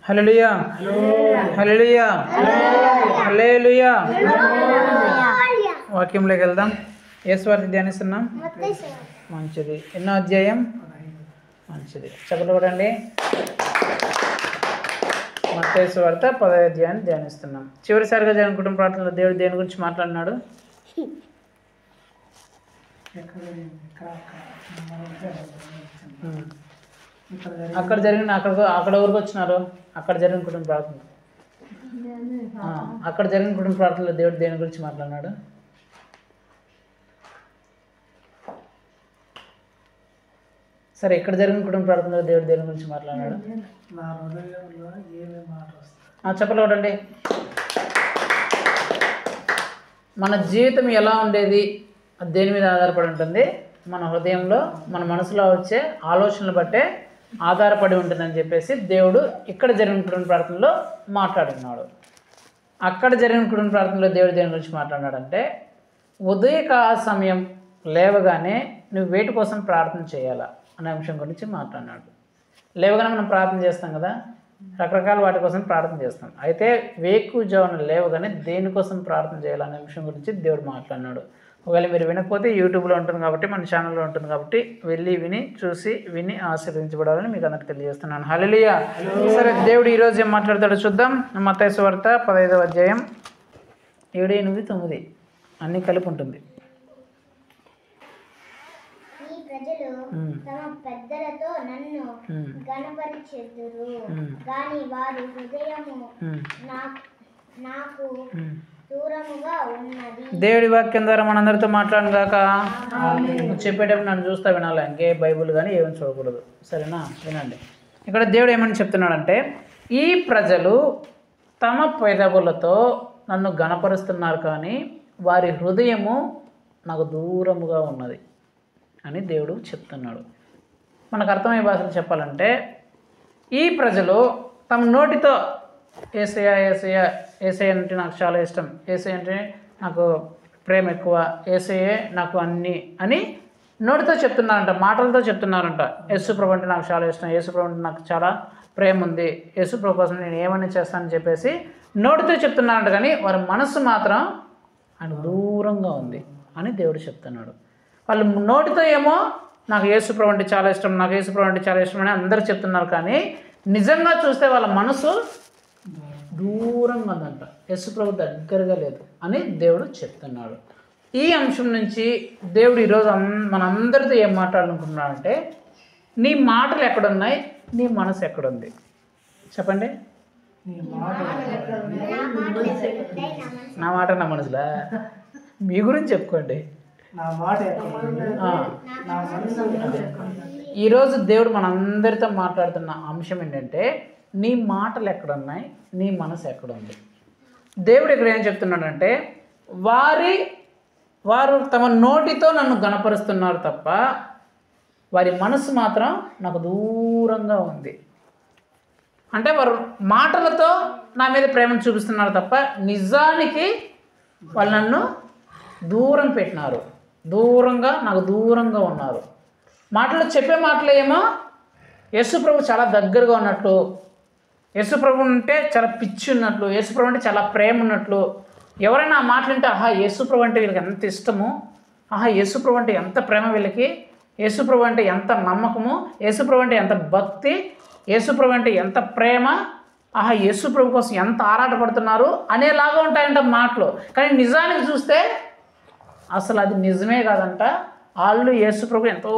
హల్లెలూయా హల్లెలూయా హల్లెలూయా. వాక్యంలోకి వెళ్దాం. యేసువార్త ధ్యానిస్తున్నాం. మంచిది. ఎన్నో అధ్యాయం? మంచిది. చదవండి. మత్తయి సువార్త 10వ అధ్యాయాన్ని ధ్యానిస్తున్నాం. చివరిసారిగా జరిగిన కుటుంబ ప్రార్థనలో దేవుడు దేని గురించి మాట్లాడినాడు? అక్కడ జరిగిన అక్కడ ఎవరికి వచ్చినారు? అక్కడ జరిగిన కుటుంబ ప్రార్థన, అక్కడ జరిగిన కుటుంబ ప్రార్థనలో దేవుడు దేని గురించి మాట్లాడినాడు? సరే, ఇక్కడ జరిగిన కుటుంబ ప్రార్థనలో దేవుడు దేని గురించి మాట్లాడినాడు? చెప్పలేదండి. మన జీవితం ఎలా ఉండేది అది దేని మీద ఆధారపడి ఉంటుంది? మన హృదయంలో, మన మనసులో వచ్చే ఆలోచనలు బట్టే ఆధారపడి ఉంటుందని చెప్పేసి దేవుడు ఇక్కడ జరిగిన కుటుంబ ప్రార్థనలో మాట్లాడుతున్నాడు. అక్కడ జరిగిన కుటుంబ ప్రార్థనలో దేవుడు దేని గురించి మాట్లాడినాడంటే, ఉదయకాల సమయం లేవగానే నువ్వు వేటి కోసం ప్రార్థన చేయాలా అనే అంశం గురించి మాట్లాడినాడు. లేవగానే మనం ప్రార్థన చేస్తాం కదా, రకరకాల వాటి కోసం ప్రార్థన చేస్తాం. అయితే వేకువజామున లేవగానే దేనికోసం ప్రార్థన చేయాలనే అంశం గురించి దేవుడు మాట్లాడినాడు. ఒకవేళ మీరు వినకపోతే యూట్యూబ్లో ఉంటుంది కాబట్టి, మన ఛానల్లో ఉంటుంది కాబట్టి వెళ్ళి విని ఆశీర్వదించబడాలని మీకు అందరికి తెలియజేస్తున్నాను. హల్లెలూయా. సరే, దేవుడు ఈరోజు ఏం మాట్లాడతాడో చూద్దాం. మత్తయి సువార్త 15వ అధ్యాయం 7, 8, 9 అన్నీ కలిపి ఉంటుంది. తమ పెద్దలతో నన్ను గణపరిచెదరు గాని వారి హృదయము నాకు దూరముగా ఉన్నది. దేవుడి వాక్యం ద్వారా మనందరితో మాట్లాడను గాక. చెప్పేటప్పుడు నన్ను చూస్తా వినాలి, ఇంకే బైబుల్ కానీ ఏమని చూడకూడదు. సరేనా? వినండి. ఇక్కడ దేవుడు ఏమని చెప్తున్నాడంటే, ఈ ప్రజలు తమ పెదవులతో నన్ను గణపరుస్తున్నారు కానీ వారి హృదయము నాకు దూరముగా ఉన్నది అని దేవుడు చెప్తున్నాడు. మనకు అర్థమయ్యే భాషలో చెప్పాలంటే, ఈ ప్రజలు తమ నోటితో యేసయ్య యేసయ్య యేసయ్య అంటే నాకు చాలా ఇష్టం, యేసయ్య అంటే నాకు ప్రేమ ఎక్కువ, యేసయ్యే నాకు అన్నీ అని నోటితో చెప్తున్నారంట, మాటలతో చెప్తున్నారంట. యేసుప్రభు అంటే నాకు చాలా ఇష్టం, యేసుప్రభు అంటే నాకు చాలా ప్రేమ ఉంది, యేసుప్రభు కోసం నేను ఏమని చేస్తానని చెప్పేసి నోటితో చెప్తున్నారంట. కానీ వారి మనసు మాత్రం ఆయన దూరంగా ఉంది అని దేవుడు చెప్తున్నాడు. వాళ్ళు నోటితో ఏమో నాకు యేసుప్రభు అంటే చాలా ఇష్టం, నాకు యేసుప్రభు అంటే చాలా ఇష్టం అని అందరూ చెప్తున్నారు. కానీ నిజంగా చూస్తే వాళ్ళ మనసు దూరంగా ఉందంట, యేసుప్రభు దగ్గరగా లేదు అని దేవుడు చెప్తున్నాడు. ఈ అంశం నుంచి దేవుడు ఈరోజు మనందరితో ఏం మాట్లాడాలనుకుంటున్నాడంటే, నీ మాటలు ఎక్కడున్నాయి, నీ మనసు ఎక్కడుంది? చెప్పండి. నా మాట నా మనసులా? మీ గురించి చెప్పుకోండి. ఈరోజు దేవుడు మనందరితో మాట్లాడుతున్న అంశం ఏంటంటే, నీ మాటలు ఎక్కడున్నాయి, నీ మనసు ఎక్కడుంది? దేవుడు ఇక్కడ ఏం చెప్తున్నాడంటే, వారు తమ నోటితో నన్ను గణపరుస్తున్నారు తప్ప వారి మనసు మాత్రం నాకు దూరంగా ఉంది. అంటే వారు మాటలతో నా మీద ప్రేమను చూపిస్తున్నారు తప్ప నిజానికి వాళ్ళు నన్ను దూరం పెట్టినారు, నాకు దూరంగా ఉన్నారు. మాటలు చెప్పే మాటలు ఏమో యేసుప్రభు చాలా దగ్గరగా ఉన్నట్లు, యేసుప్రభు అంటే చాలా పిచ్చి ఉన్నట్లు, యేసుప్రభు అంటే చాలా ప్రేమ ఉన్నట్లు. ఎవరైనా ఆ మాటలు వింటే, ఆహా యేసుప్రభు అంటే వీళ్ళకి ఎంత ఇష్టము, ఆహా యేసుప్రభు అంటే ఎంత ప్రేమ వీళ్ళకి, యేసుప్రభు అంటే ఎంత నమ్మకము, యేసుప్రభు అంటే ఎంత భక్తి, యేసుప్రభు అంటే ఎంత ప్రేమ, ఆహా యేసుప్రభు కోసం ఎంత ఆరాటపడుతున్నారు అనేలాగా ఉంటాయంట మాటలు. కానీ నిజానికి చూస్తే అసలు అది నిజమే కాదంట. వాళ్ళు యేసుప్రభు ఎంతో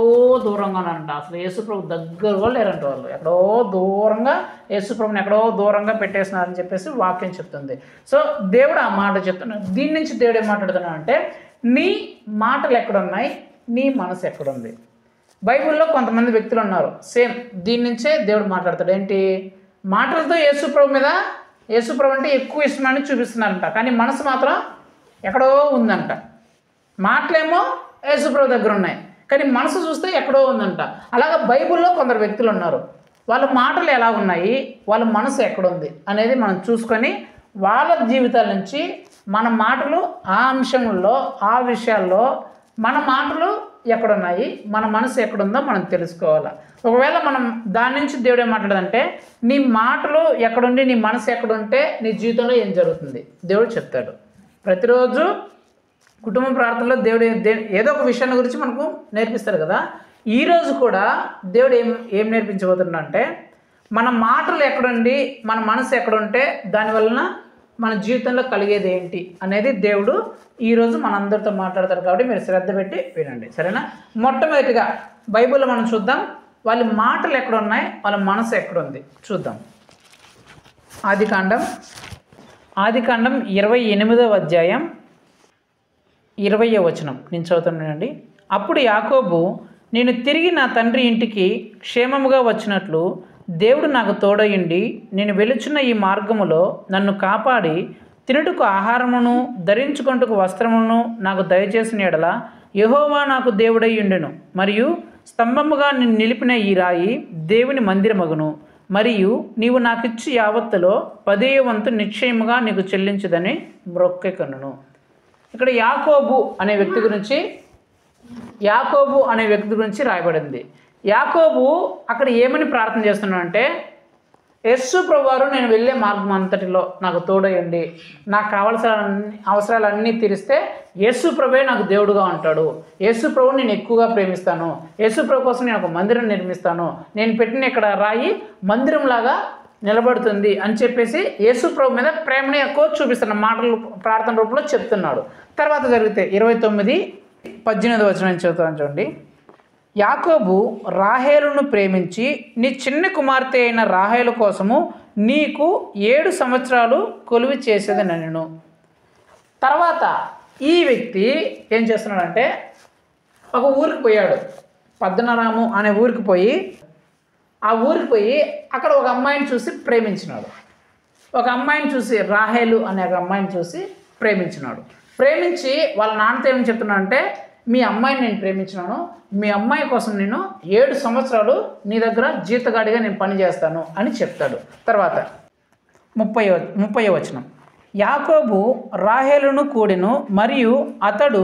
దూరంగా ఉన్నారంట. అసలు యేసుప్రభు దగ్గరగా లేరంట. వాళ్ళు ఎక్కడో దూరంగా యేసుప్రభుని ఎక్కడో దూరంగా పెట్టేసినారని చెప్పేసి వాక్యం చెప్తుంది. సో దేవుడు ఆ మాట చెప్తున్నాడు. దీని నుంచి దేవుడు ఏం మాట్లాడుతున్నాడు అంటే, నీ మాటలు ఎక్కడున్నాయి, నీ మనసు ఎక్కడుంది? బైబిల్లో కొంతమంది వ్యక్తులు ఉన్నారు, సేమ్ దీని నుంచే దేవుడు మాట్లాడతాడు. ఏంటి? మాటలతో యేసుప్రభు అంటే ఎక్కువ ఇష్టమని చూపిస్తున్నారంట, కానీ మనసు మాత్రం ఎక్కడో ఉందంట. మాటలేమో యేసుప్రభు దగ్గర ఉన్నాయి, కానీ మనసు చూస్తే ఎక్కడో ఉందంట. అలాగే బైబిల్లో కొందరు వ్యక్తులు ఉన్నారు, వాళ్ళ మాటలు ఎలా ఉన్నాయి, వాళ్ళ మనసు ఎక్కడుంది అనేది మనం చూసుకొని వాళ్ళ జీవితాల నుంచి మన మాటలు ఆ అంశంలో, ఆ విషయాల్లో మన మాటలు ఎక్కడున్నాయి, మన మనసు ఎక్కడుందో మనం తెలుసుకోవాలి. ఒకవేళ మనం దాని నుంచి దేవుడు ఏం మాట్లాడదంటే, నీ మాటలు ఎక్కడుండి నీ మనసు ఎక్కడుంటే నీ జీవితంలో ఏం జరుగుతుంది దేవుడు చెప్తాడు. ప్రతిరోజు కుటుంబ ప్రార్థనలో దేవుడు ఏదో ఒక విషయాన్ని గురించి మనకు నేర్పిస్తాడు కదా. ఈరోజు కూడా దేవుడు ఏం నేర్పించబోతున్నాడు అంటే, మన మాటలు ఎక్కడుండి మన మనసు ఎక్కడుంటే దానివలన మన జీవితంలో కలిగేది ఏంటి అనేది దేవుడు ఈరోజు మనందరితో మాట్లాడతారు. కాబట్టి మీరు శ్రద్ధ పెట్టి వినండి, సరేనా? మొట్టమొదటిగా బైబిల్లో మనం చూద్దాం, వాళ్ళ మాటలు ఎక్కడున్నాయి, వాళ్ళ మనసు ఎక్కడుంది చూద్దాం. ఆదికాండం 28వ అధ్యాయం 20వ వచనం నేను చదువుతున్నానండి. అప్పుడు యాకోబు, నేను తిరిగి నా తండ్రి ఇంటికి క్షేమముగా వచ్చినట్లు దేవుడు నాకు తోడయుండి నేను వెలుచున్న ఈ మార్గములో నన్ను కాపాడి తినుటకు ఆహారమును ధరించుకొనుటకు వస్త్రమును నాకు దయచేసిన ఎడల యెహోవా నాకు దేవుడై ఉండెను. మరియు స్తంభముగా నిన్ను నిలిపిన ఈ రాయి దేవుని మందిరమగును. మరియు నీవు నాకిచ్చి యావత్తులో 10వ వంతు నిశ్చయముగా నీకు చెల్లించదని మ్రొక్కెకొనును. ఇక్కడ యాకోబు అనే వ్యక్తి గురించి రాయబడింది. యాకోబు అక్కడ ఏమని ప్రార్థన చేస్తున్నాడంటే, యేసు ప్రభువారు నేను వెళ్ళే మార్గం అంతటిలో నాకు తోడయండి, నాకు కావాల్సిన అవసరాలన్నీ తీరిస్తే యేసు ప్రభువే నాకు దేవుడుగా ఉంటాడు, యేసు ప్రభువుని నేను ఎక్కువగా ప్రేమిస్తాను, యేసు ప్రభు కోసం నేను ఒక మందిరం నిర్మిస్తాను, నేను పెట్టిన ఇక్కడ రాయి మందిరంలాగా నిలబడుతుంది అని చెప్పేసి యేసు ప్రభు మీద ప్రేమని ఎక్కువ చూపిస్తున్న మాటలు ప్రార్థన రూపంలో చెప్తున్నాడు. తర్వాత జరిగితే 29:18 వచనం చదువుతాను చూడండి. యాకోబు రాహేలును ప్రేమించి నీ చిన్న కుమార్తె అయిన రాహేలు కోసము నీకు 7 సంవత్సరాలు కొలువి చేసేదనెను. తర్వాత ఈ వ్యక్తి ఏం చేస్తున్నాడంటే, ఒక ఊరికి పోయాడు, పద్మనారాము అనే ఊరికి పోయి అక్కడ ఒక అమ్మాయిని చూసి ప్రేమించినాడు. ఒక అమ్మాయిని చూసి రాహేలు అనే ఒక అమ్మాయిని చూసి ప్రేమించి వాళ్ళ నాన్నతో ఏమని చెప్తున్నాడంటే, మీ అమ్మాయిని నేను ప్రేమించినాను, మీ అమ్మాయి కోసం నేను 7 సంవత్సరాలు నీ దగ్గర జీతగాడిగా నేను పని చేస్తాను అని చెప్తాడు. తర్వాత 30వ వచనం. యాకోబు రాహేలును కూడెను, మరియు అతడు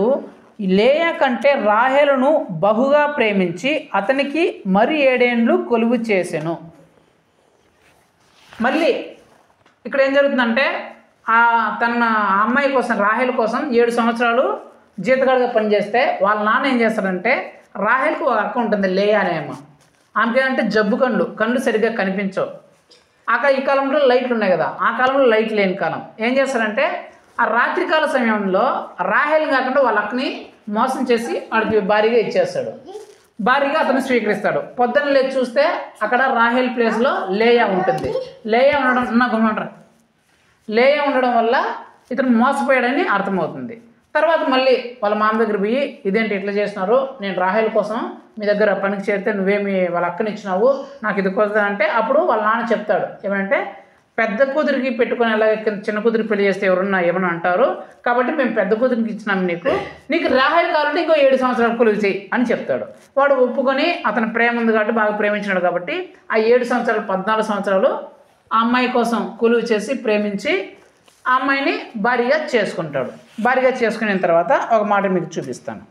లేయా కంటే రాహేలును బహుగా ప్రేమించి అతనికి మరి 7 ఏండ్లు కొలువు చేసెను. మళ్ళీ ఇక్కడ ఏం జరుగుతుందంటే, తన అమ్మాయి కోసం రాహేలు కోసం 7 సంవత్సరాలు జీతగాడిగా పనిచేస్తే వాళ్ళ నాన్న ఏం చేస్తాడంటే, రాహేల్కు ఒక అక్క ఉంటుంది లేయా అనే అమ్మ, ఆమెకి ఏంటంటే జబ్బు కళ్ళు సరిగ్గా కనిపించవు. ఈ కాలంలో లైట్లు ఉన్నాయి కదా, ఆ కాలంలో లైట్ లేని కాలం. ఏం చేస్తారంటే, ఆ రాత్రికాల సమయంలో రాహేల్ కాకుండా వాళ్ళ అక్కని మోసం చేసి వాడికి భారీగా ఇచ్చేస్తాడు. భారీగా అతను స్వీకరిస్తాడు. పొద్దున్న లేచి చూస్తే అక్కడ రాహేల్ ప్లేస్లో లేయా ఉంటుంది. లేయా ఉండడం వల్ల ఇతను మోసపోయాడని అర్థమవుతుంది. తర్వాత మళ్ళీ వాళ్ళ మామ దగ్గర పోయి, ఇదేంటి ఇట్లా చేసినారు, నేను రాహేల్ కోసం మీ దగ్గర పనికి చేరితే నువ్వేమి వాళ్ళ అక్కని ఇచ్చినావు, నాకు ఇది కోసం అంటే, అప్పుడు వాళ్ళ నాన్న చెప్తాడు ఏమంటే, పెద్ద కూతురికి పెట్టుకుని అలాగే చిన్న కూతురికి పెళ్లి చేస్తే ఎవరన్నా ఏమన్నా అంటారు, కాబట్టి మేము పెద్ద కూతురికి ఇచ్చినాము, నీకు రాహేల్ కావాలంటే ఇంకో 7 సంవత్సరాలు కొలువు చేయి అని చెప్తాడు. వాడు ఒప్పుకొని, అతని ప్రేమ ఉంది కాబట్టి బాగా ప్రేమించినాడు కాబట్టి ఆ 7 సంవత్సరాలు 14 సంవత్సరాలు ఆ అమ్మాయి కోసం కొలువు చేసి ప్రేమించి ఆ అమ్మాయిని భారీగా చేసుకుంటాడు. భారీగా చేసుకున్న తర్వాత ఒక మాట మీకు చూపిస్తాను.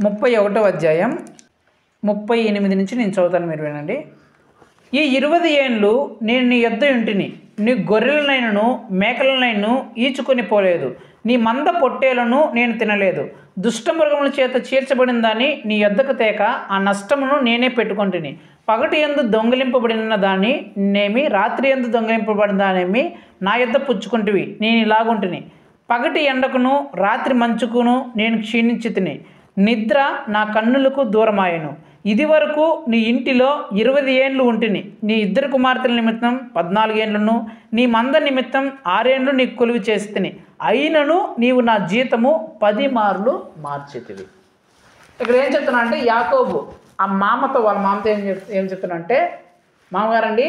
31వ అధ్యాయం 38 నుంచి నేను చదువుతాను, మీరు వినండి. ఈ 20 ఏండ్లు నేను నీ యొద్ద ఉంటిని, నీ గొర్రెలనైనను మేకలనైనను ఈచుకొని పోలేదు, నీ మంద పొట్టేలను నేను తినలేదు. దుష్టమృగముల చేత చీర్చబడిన దాన్ని నీ యొద్దకు తేక ఆ నష్టమును నేనే పెట్టుకొంటిని. పగటి యందు దొంగిలింపబడిన దాన్ని నేమి, రాత్రి యందు దొంగిలింపబడిన దానేమి నా యొద్ద పుచ్చుకుంటివి. నేను ఇలాగుంటిని, పగటి ఎండకును రాత్రి మంచుకును నేను క్షీణించి తిని, నిద్ర నా కన్నులకు దూరమాయను. ఇది వరకు నీ ఇంటిలో 20 ఏండ్లు ఉంటిని, నీ 2 కుమార్తెల నిమిత్తం 14 ఏండ్లను, నీ మంద నిమిత్తం 6 ఏండ్లు నీకు కొలువు చేసి తిని, అయినను నీవు నా జీతము 10 మార్లు మార్చితివి. ఇక్కడ ఏం చెప్తున్నా అంటే, యాకోబు ఆ వాళ్ళ మామతో ఏం చెప్తున్నా అంటే, మామగారండి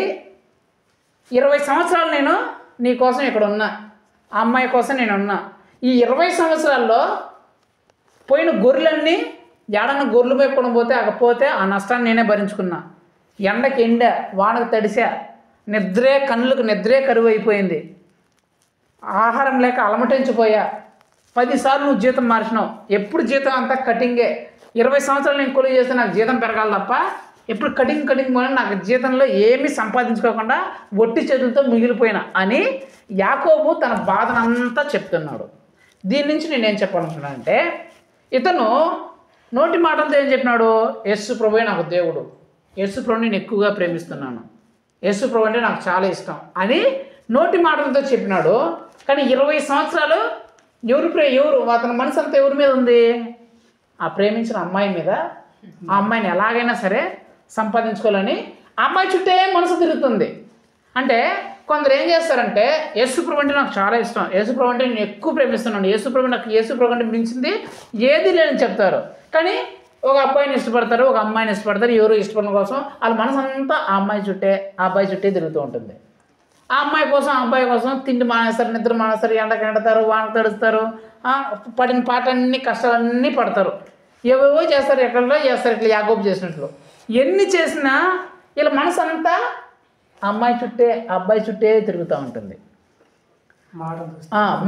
20 సంవత్సరాలు నేను నీ కోసం ఇక్కడ ఉన్నా, ఆ అమ్మాయి కోసం నేను ఉన్నా. ఈ 20 సంవత్సరాల్లో పోయిన గొర్రెలన్నీ ఏడన్నా గొర్రెలు మేపుకోవడం పోతే ఆ నష్టాన్ని నేనే భరించుకున్నా. ఎండకి ఎండా, వానకు తడిసా, కన్నులకు నిద్రే కరువు అయిపోయింది, ఆహారం లేక అలమటించిపోయా. 10 సార్లు నువ్వు జీతం మార్చినావు, ఎప్పుడు జీతం అంతా కటింగే, 20 సంవత్సరాలు నేను కొలువు చేస్తే నాకు జీతం పెరగాలి తప్ప ఎప్పుడు కటింగ్ పోయినా నాకు జీతంలో ఏమీ సంపాదించుకోకుండా ఒట్టి చేతులతో మిగిలిపోయినా అని యాకోబు తన బాధనంతా చెప్తున్నాడు. దీని నుంచి నేనేం చెప్పాలనుకున్నానంటే, ఇతను నోటి మాటలతో ఏం చెప్పినాడు, యేసు ప్రభువే నాకు దేవుడు, యేసు ప్రభుని నేను ఎక్కువగా ప్రేమిస్తున్నాను, యేసు ప్రభు అంటే నాకు చాలా ఇష్టం అని నోటి మాటలతో చెప్పినాడు. కానీ 20 సంవత్సరాలు ఎవరు అతని మనసు అంతా ఎవరి మీద ఉంది, ఆ ప్రేమించిన అమ్మాయి మీద. ఆ అమ్మాయిని ఎలాగైనా సరే సంపాదించుకోవాలని ఆ అమ్మాయి చుట్టే మనసు తిరుగుతుంది. అంటే కొందరు ఏం చేస్తారంటే, యేసుప్రభు అంటే నాకు చాలా ఇష్టం, యేసుప్రభు అంటే నేను ఎక్కువ ప్రేమిస్తున్నాను, యేసుప్రభు అంటే మించింది ఏది లేదని చెప్తారు. కానీ ఒక అబ్బాయిని ఇష్టపడతారు, ఒక అమ్మాయిని ఇష్టపడతారు, ఎవరు ఇష్టపడిన కోసం వాళ్ళ మనసు అంతా ఆ అమ్మాయి చుట్టే, ఆ అబ్బాయి చుట్టే తిరుగుతూ ఉంటుంది. ఆ అమ్మాయి కోసం, ఆ అబ్బాయి కోసం తిండి మానేస్తారు, నిద్ర మానేస్తారు, ఎండకు ఎండతారు, వానకు తడుస్తారు, పడిన పాటలన్నీ కష్టాలన్నీ పడతారు, ఏవేవో చేస్తారు, ఎక్కడో చేస్తారు, ఇట్లా యాకోబు చేసినట్లు. ఎన్ని చేసినా వీళ్ళ మనసు అంతా ఆ అమ్మాయి చుట్టే, ఆ అబ్బాయి చుట్టే తిరుగుతూ ఉంటుంది.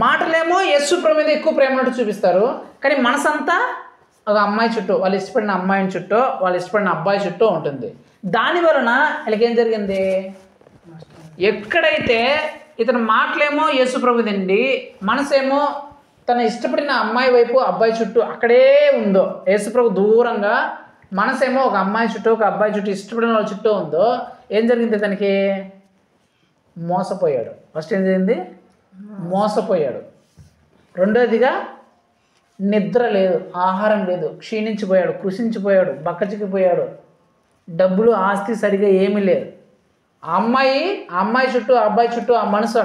మాటలేమో యేసు ప్రభు మీద ఎక్కువ ప్రేమనట్టు చూపిస్తారు, కానీ మనసంతా ఒక అమ్మాయి చుట్టూ, వాళ్ళు ఇష్టపడిన అమ్మాయిని చుట్టూ, వాళ్ళు ఇష్టపడిన అబ్బాయి చుట్టూ ఉంటుంది. దాని వలన వీళ్ళకి ఏం జరిగింది, ఎక్కడైతే ఇతని మాటలేమో యేసు ప్రభుదండి, మనసేమో తన ఇష్టపడిన అమ్మాయి వైపు, అబ్బాయి చుట్టూ అక్కడే ఉందో, యేసు ప్రభు దూరంగా, మనసేమో ఒక అమ్మాయి చుట్టూ, ఒక అబ్బాయి చుట్టూ, ఇష్టపడిన వాళ్ళ చుట్టూ ఉందో, ఏం జరిగింది, ఇతనికి మోసపోయాడు. ఫస్ట్ ఏం జరిగింది, మోసపోయాడు. రెండోదిగా నిద్ర లేదు, ఆహారం లేదు, క్షీణించిపోయాడు, కృషించిపోయాడు, బక్కచిక్కిపోయాడు, డబ్బులు ఆస్తి సరిగా ఏమీ లేదు. ఆ అమ్మాయి చుట్టూ, ఆ అబ్బాయి చుట్టూ ఆ మనసు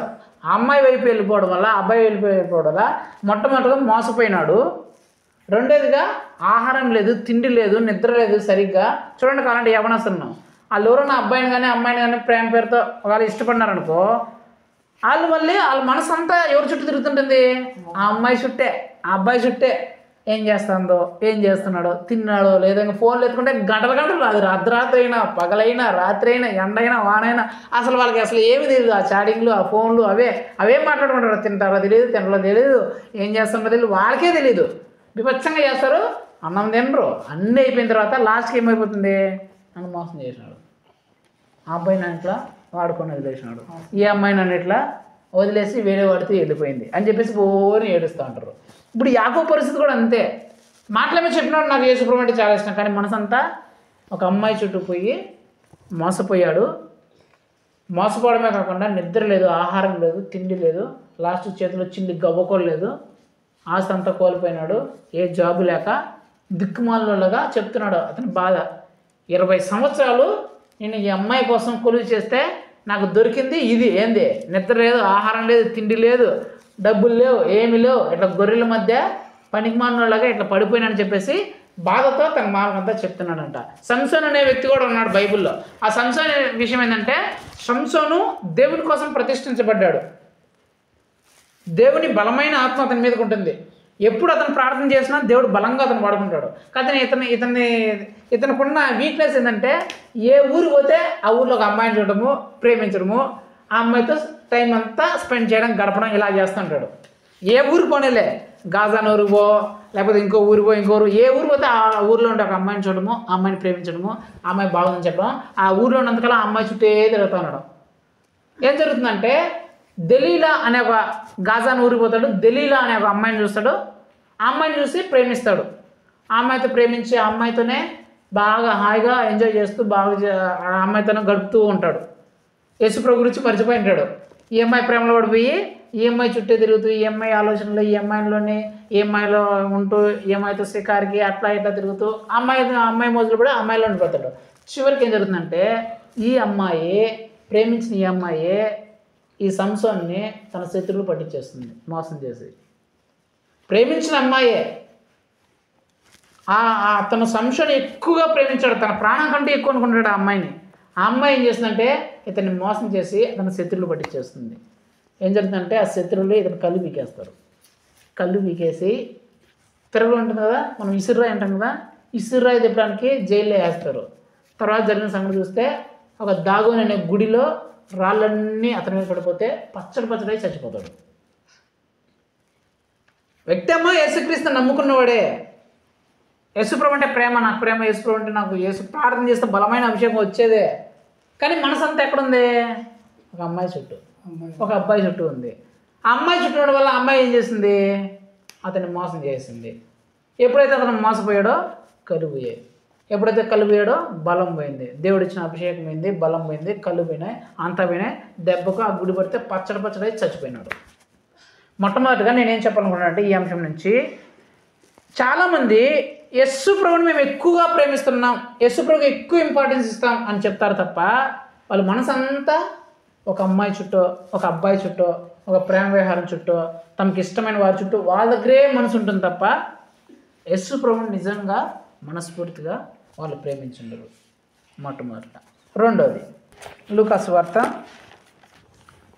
ఆ అమ్మాయి వైపు వెళ్ళిపోవడం వల్ల, అబ్బాయి వెళ్ళిపోవడం వల్ల మొట్టమొదటిగా మోసపోయినాడు. రెండోదిగా ఆహారం లేదు, తిండి లేదు, నిద్ర లేదు సరిగ్గా. చూడండి, కాలంటే యవనస్తున్నాం వాళ్ళు ఎవరైనా అబ్బాయిని కానీ అమ్మాయిని కానీ ప్రేమ పేరుతో వాళ్ళు ఇష్టపడినారనుకో, వాళ్ళు మళ్ళీ వాళ్ళ మనసు అంతా ఎవరి చుట్టూ తిరుగుతుంటుంది, ఆ అమ్మాయి చుట్టే, ఆ అబ్బాయి చుట్టే. ఏం చేస్తుందో, ఏం చేస్తున్నాడో, తిన్నాడో లేదా, ఇంకా ఫోన్లు ఎత్తుకుంటే గంటలు, అది అర్ధరాత్రి అయినా, పగలైనా, రాత్రి అయినా, ఎండైనా, వానైనా, అసలు వాళ్ళకి అసలు ఏమి తెలియదు. ఆ చాటింగ్లు, ఆ ఫోన్లు అవే మాట్లాడుకుంటారు. తింటారో తెలియదు, తినలో తెలియదు, ఏం చేస్తున్నారో తెలియదు, వాళ్ళకే తెలియదు. విపచ్చంగా చేస్తారు, అన్నం తినరు. అన్నీ అయిపోయిన తర్వాత లాస్ట్కి ఏమైపోతుంది, నన్ను మోసం చేసినాడు, ఆ అబ్బాయి నన్ను ఇట్లా వాడుకొని వదిలేసినాడు, ఈ అమ్మాయి నన్ను ఇట్లా వదిలేసి వేరే వాడితో వెళ్ళిపోయింది అని చెప్పేసి ఓని ఏడుస్తూ ఉంటారు. ఇప్పుడు యాకోబు పరిస్థితి కూడా అంతే. మాటలేమో చెప్పినాడు, నాకు యేసు ప్రభు అంటే చాలా ఇష్టం, కానీ మనసంతా ఒక అమ్మాయి చుట్టూ పోయి మోసపోయాడు. మోసపోవడమే కాకుండా నిద్ర లేదు, ఆహారం లేదు, తిండి లేదు, లాస్ట్ చేతిలో చిల్లి గవ్వకోలేదు, ఆస్తి అంతా కోల్పోయినాడు, ఏ జాబు లేక దిక్కుమాలలాగా చెప్తున్నాడు అతని బాధ. 20 సంవత్సరాలు నేను ఈ అమ్మాయి కోసం కొలువు చేస్తే నాకు దొరికింది ఇది, ఏంది, నిద్ర లేదు, ఆహారం లేదు, తిండి లేదు, డబ్బులు లేవు, ఏమి లేవు, ఇట్లా గొర్రెల మధ్య పనికిమాలినలాగా ఇట్లా పడిపోయినాడని చెప్పేసి బాధతో తన మామకంతా చెప్తున్నాడంట. సంసోను అనే వ్యక్తి కూడా ఉన్నాడు బైబిల్లో. ఆ సంసోను విషయం ఏంటంటే, సంసోను దేవుని కోసం ప్రతిష్ఠించబడ్డాడు. దేవుని బలమైన ఆత్మ అతని మీదకి ఉంటుంది. ఎప్పుడు అతను ప్రార్థన చేసినా దేవుడు బలంగా అతను వాడుకుంటాడు. కానీ ఇతనుకున్న వీక్నెస్ ఏంటంటే, ఏ ఊరు పోతే ఆ ఊరిలో ఒక అమ్మాయిని చూడడము, ప్రేమించడము, ఆ అమ్మాయితో టైం అంతా స్పెండ్ చేయడం, గడపడం, ఇలా చేస్తుంటాడు. ఏ ఊరు పోనేలే, గాజానూరు పో, లేకపోతే ఇంకో ఊరు పో, ఇంకో ఊరు, ఏ ఊరు పోతే ఆ ఊరిలో ఉండే ఒక అమ్మాయిని చూడడము, ఆ అమ్మాయిని ప్రేమించడము, ఆ అమ్మాయి బాగుందని చెప్పడం, ఆ ఊరిలో ఉన్నంతకాలం ఆ అమ్మాయి చుట్టూ తిరుగుతూ ఉండడం. ఏం జరుగుతుందంటే, దెలీలా అనే ఒక గాజాను ఊరికి పోతాడు, దెలీలా అనే ఒక అమ్మాయిని చూస్తాడు, ఆ అమ్మాయిని చూసి ప్రేమిస్తాడు. ఆ అమ్మాయితో ప్రేమించి ఆ అమ్మాయితోనే బాగా హాయిగా ఎంజాయ్ చేస్తూ ఆ అమ్మాయితోనే గడుపుతూ ఉంటాడు. యేసుప్రభు గురించి మర్చిపోయి ఉంటాడు. ఈ అమ్మాయి ప్రేమలో పడిపోయి ఈ అమ్మాయి చుట్టే తిరుగుతూ, ఈ అమ్మాయి ఆలోచనలో, ఈ అమ్మాయిలోనే, ఈ అమ్మాయిలో ఉంటూ, ఈ అమ్మాయితో షికారికి అట్లా ఇట్లా తిరుగుతూ అమ్మాయి మోజులు కూడా అమ్మాయిలో ఉండిపోతాడు. చివరికి ఏం జరుగుతుందంటే, ఈ అమ్మాయి ప్రేమించిన ఈ అమ్మాయి ఈ సంసోన్ని తన శత్రువులు పట్టించేస్తుంది, మోసం చేసి. ప్రేమించిన అమ్మాయే, తన సంసోన్ని ఎక్కువగా ప్రేమించాడు, తన ప్రాణం కంటే ఎక్కువ అనుకుంటాడు ఆ అమ్మాయిని. ఆ అమ్మాయి ఏం చేస్తుందంటే ఇతన్ని మోసం చేసి తన శత్రువులు పట్టించేస్తుంది. ఏం జరుగుతుందంటే, ఆ శత్రువులు ఇతను కళ్ళు పీకేస్తారు. కళ్ళు పీకేసి తిరగలు ఉంటుంది కదా, మనం ఇసుర్రాయి అంటాం కదా, ఇసుర్రాయి తిప్పడానికి జైల్లో వేస్తారు. తర్వాత జరిగిన సంగతి చూస్తే, ఒక దాగోని అనే గుడిలో రాళ్ళన్నీ అతని మీద పడిపోతే పచ్చడి చచ్చిపోతాడు. వ్యక్తి అమ్మ యేసుక్రీస్తు నమ్ముకున్నవాడే, యేసుప్రభు అంటే ప్రేమ, నాకు ప్రేమ. యేసుప్రభు అంటే నాకు ప్రార్థన చేస్తే బలమైన అభిషేకం వచ్చేదే. కానీ మనసు అంతా ఎక్కడుంది? ఒక అమ్మాయి చుట్టూ, ఒక అబ్బాయి చుట్టూ ఉంది. ఆ అమ్మాయి చుట్టూ ఉండడం వల్ల అమ్మాయి ఏం చేసింది? అతన్ని మోసం చేసింది. ఎప్పుడైతే అతను మోసపోయాడో కళ్ళు పోయాయి. ఎప్పుడైతే కళ్ళు పోయాడో బలం పోయింది. దేవుడు ఇచ్చిన అభిషేకం పోయింది, బలం పోయింది, కళ్ళు పోయినాయి, అంతా పోయినాయి. దెబ్బకు ఆ గుడి పడితే పచ్చడి చచ్చిపోయినాడు. మొట్టమొదటిగా నేనేం చెప్పాలనుకున్నానంటే ఈ అంశం నుంచి, చాలామంది యేసు ప్రభువుని మేము ఎక్కువగా ప్రేమిస్తున్నాం, యేసు ప్రభువుకి ఎక్కువ ఇంపార్టెన్స్ ఇస్తాం అని చెప్తారు తప్ప వాళ్ళ మనసు అంతా ఒక అమ్మాయి చుట్టూ, ఒక అబ్బాయి చుట్టూ, ఒక ప్రేమ వ్యవహారం చుట్టూ, తమకి ఇష్టమైన వారి చుట్టూ వాళ్ళ దగ్గరే మనసు ఉంటుంది తప్ప యేసు ప్రభువుని నిజంగా మనస్ఫూర్తిగా వాళ్ళు ప్రేమించుండరు. మొట్టమొదట. రెండవది లూకాసు వార్త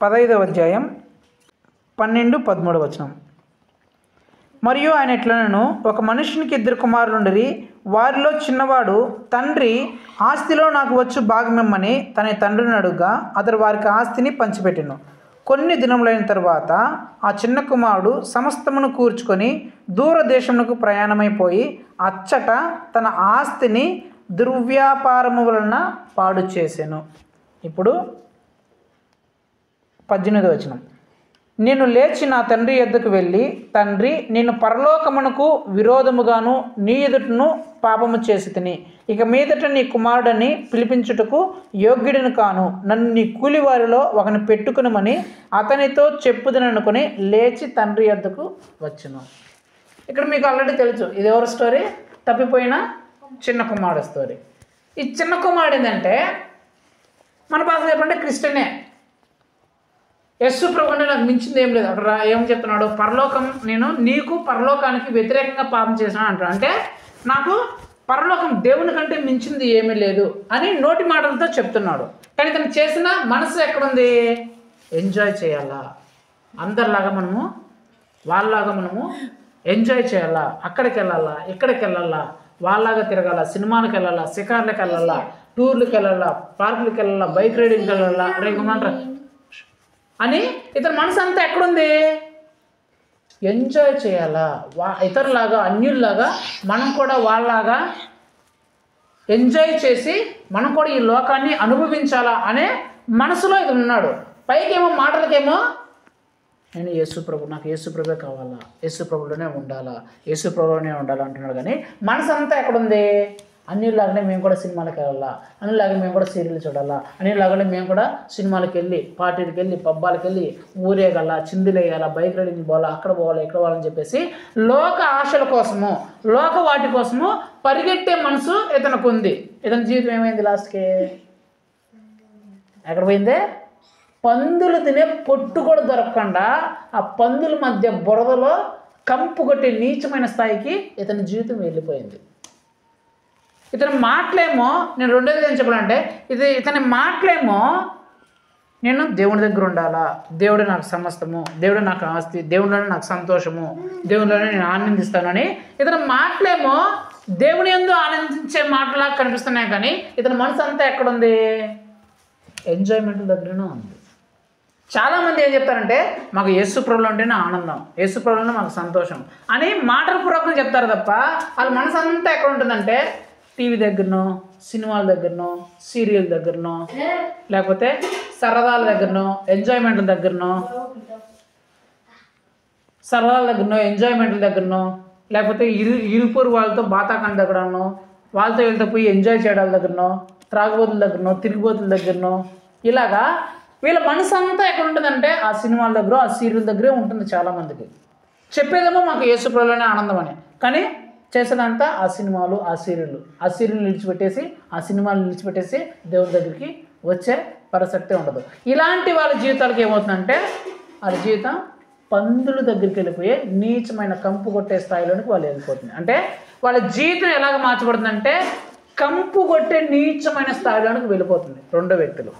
15వ అధ్యాయం 12-13 వచనం. మరియు ఆయన ఎట్లనను, ఒక మనుషునికి 2 కుమారులుండిరి. వారిలో చిన్నవాడు, తండ్రి ఆస్తిలో నాకు వచ్చు భాగమిమ్మని తన తండ్రిని అడుగుగా అతడు వారికి ఆస్తిని పంచిపెట్టెను. కొన్ని దినములైన తర్వాత ఆ చిన్న కుమారుడు సమస్తమును కూర్చుకొని దూరదేశమునకు ప్రయాణమైపోయి అచ్చట తన ఆస్తిని దుర్వ్యాపారము వలన పాడు చేసెను. ఇప్పుడు 18వ వచనం. నేను లేచి నా తండ్రి యొద్దకు వెళ్ళి, తండ్రి, నేను పరలోకమునకు విరోధముగాను నీ ఎదుటను పాపము చేసి తిని, ఇక మీదట నీ కుమారుడని పిలిపించుటకు యోగ్యుడిని కాను, నన్ను నీ కూలి వారిలో ఒకని పెట్టుకునమని అతనితో చెప్పుదననుకొని లేచి తండ్రి యొద్దకు వచ్చును. ఇక్కడ మీకు ఆల్రెడీ తెలుసు, ఇది ఎవరి స్టోరీ? తప్పిపోయిన చిన్న కుమారుడు స్టోరీ. ఈ చిన్న కుమారుడు ఏంటంటే మన భాష చెప్పంటే క్రిస్టియనే. యేసు ప్రభు అంటే నాకు మించింది ఏం లేదు. అక్కడ ఏం చెప్తున్నాడు? పరలోకం, నేను నీకు పరలోకానికి వ్యతిరేకంగా పాపం చేసినా అంటాడు. అంటే నాకు పరలోకం దేవుని కంటే మించింది ఏమీ లేదు అని నోటి మాటలతో చెప్తున్నాడు. కానీ తను చేసిన మనసు ఎక్కడుంది? ఎంజాయ్ చేయాలా, అందరిలాగా మనము, వాళ్ళలాగా మనము ఎంజాయ్ చేయాలా, అక్కడికి వెళ్ళాలా, ఇక్కడికి వెళ్ళాలా, వాళ్ళలాగా తిరగాల, సినిమాలకు వెళ్ళాలా, షికార్లకు వెళ్ళాలా, టూర్లకు వెళ్ళాలా, పార్కులకు వెళ్ళాలా, బైక్ రైడింగ్కి వెళ్ళాలా, రేగుమంటారు అని ఇతని మనసు అంతా ఎక్కడుంది? ఎంజాయ్ చేయాలా, ఇతరులాగా, అన్యుల్లాగా మనం కూడా వాళ్ళలాగా ఎంజాయ్ చేసి మనం కూడా ఈ లోకాన్ని అనుభవించాలా అనే మనసులో ఇతను ఉన్నాడు. పైకేమో మాటలకేమో నేను యేసు ప్రభు, నాకు యేసు ప్రభువే కావాలా, యేసు ప్రభులోనే ఉండాలా, యేసు ప్రభులోనే ఉండాలా అంటున్నాడు. కానీ మనసు అంతా ఎక్కడుంది? అన్నిలాగానే మేము కూడా సినిమాలకు వెళ్ళాలా, అన్నిలాగా మేము కూడా సీరియల్ చూడాలా, అన్నిలాగానే మేము కూడా సినిమాలకు వెళ్ళి, పార్టీలకు వెళ్ళి, పబ్బాలకు వెళ్ళి, ఊరేగల, చిందులేయాలా, బైక్ రైడింగ్ పోవాలా, అక్కడ పోవాలా, ఇక్కడ పోవాలని చెప్పేసి లోక ఆశల కోసము, లోక వాటి కోసము పరిగెట్టే మనసు ఇతనికి ఉంది. ఇతని జీవితం ఏమైంది? లాస్ట్కి ఎక్కడ పోయిందే? పందులు తినే పొట్టు కూడా దొరకకుండా ఆ పందుల మధ్య బురదలో కంపు కొట్టే నీచమైన స్థాయికి ఇతని జీవితం వెళ్ళిపోయింది. ఇతని మాటలేమో, నేను రెండోది ఏం చెప్పాలంటే, ఇతని మాటలేమో నేను దేవుని దగ్గర ఉండాలా, దేవుడు నాకు సమస్తము, దేవుడు నాకు ఆస్తి, దేవుడిలోనే నాకు సంతోషము, దేవుడిలోనే నేను ఆనందిస్తానని ఇతని మాటలేమో దేవుని యందు ఆనందించే మాటలాగా కనిపిస్తున్నాయి. కానీ ఇతని మనసు అంతా ఎక్కడుంది? ఎంజాయ్మెంట్ దగ్గరనే ఉంది. చాలామంది ఏం చెప్తారంటే, మాకు యేసు ప్రభువులో ఉంటేనే ఆనందం, యేసు ప్రభువులోనే మాకు సంతోషం అని మాటల పూర్వకంగా చెప్తారు తప్ప వాళ్ళ మనసు అంతా ఎక్కడ ఉంటుందంటే టీవీ దగ్గరనో, సినిమాల దగ్గరనో, సీరియల్ దగ్గరనో, లేకపోతే సరదాల దగ్గరనో, ఎంజాయ్మెంట్ల దగ్గరనో, ఎంజాయ్మెంట్ల దగ్గరనో, లేకపోతే ఇరుపూరు వాళ్ళతో బాతాకాండ దగ్గరనో, వాళ్ళతో వీళ్ళతో పోయి ఎంజాయ్ చేయడాల దగ్గరనో, త్రాగుబోతుల దగ్గరనో, తిరిగిబోతుల దగ్గరనో, ఇలాగా వీళ్ళ మనసు అంతా ఎక్కడ ఉంటుందంటే ఆ సినిమాల దగ్గర, ఆ సీరియల్ దగ్గరే ఉంటుంది. చాలామందికి చెప్పేదేమో మాకు యేసు ప్రభువులోనే ఆనందం అని, కానీ చేసేదంతా ఆ సినిమాలు, ఆ సీరియల్ నిలిచిపెట్టేసి, ఆ సినిమాలు నిలిచిపెట్టేసి దేవుని దగ్గరికి వచ్చే పరిస్థితి ఉండదు. ఇలాంటి వాళ్ళ జీవితాలకు ఏమవుతుందంటే వాళ్ళ జీవితం పందుల దగ్గరికి వెళ్ళిపోయే నీచమైన కంపు కొట్టే స్థాయిలోనికి వాళ్ళు వెళ్ళిపోతుంది. అంటే వాళ్ళ జీవితం ఎలాగ మార్చబడుతుందంటే కంపు కొట్టే నీచమైన స్థాయిలోనికి వెళ్ళిపోతుంది. రెండో వ్యక్తులు.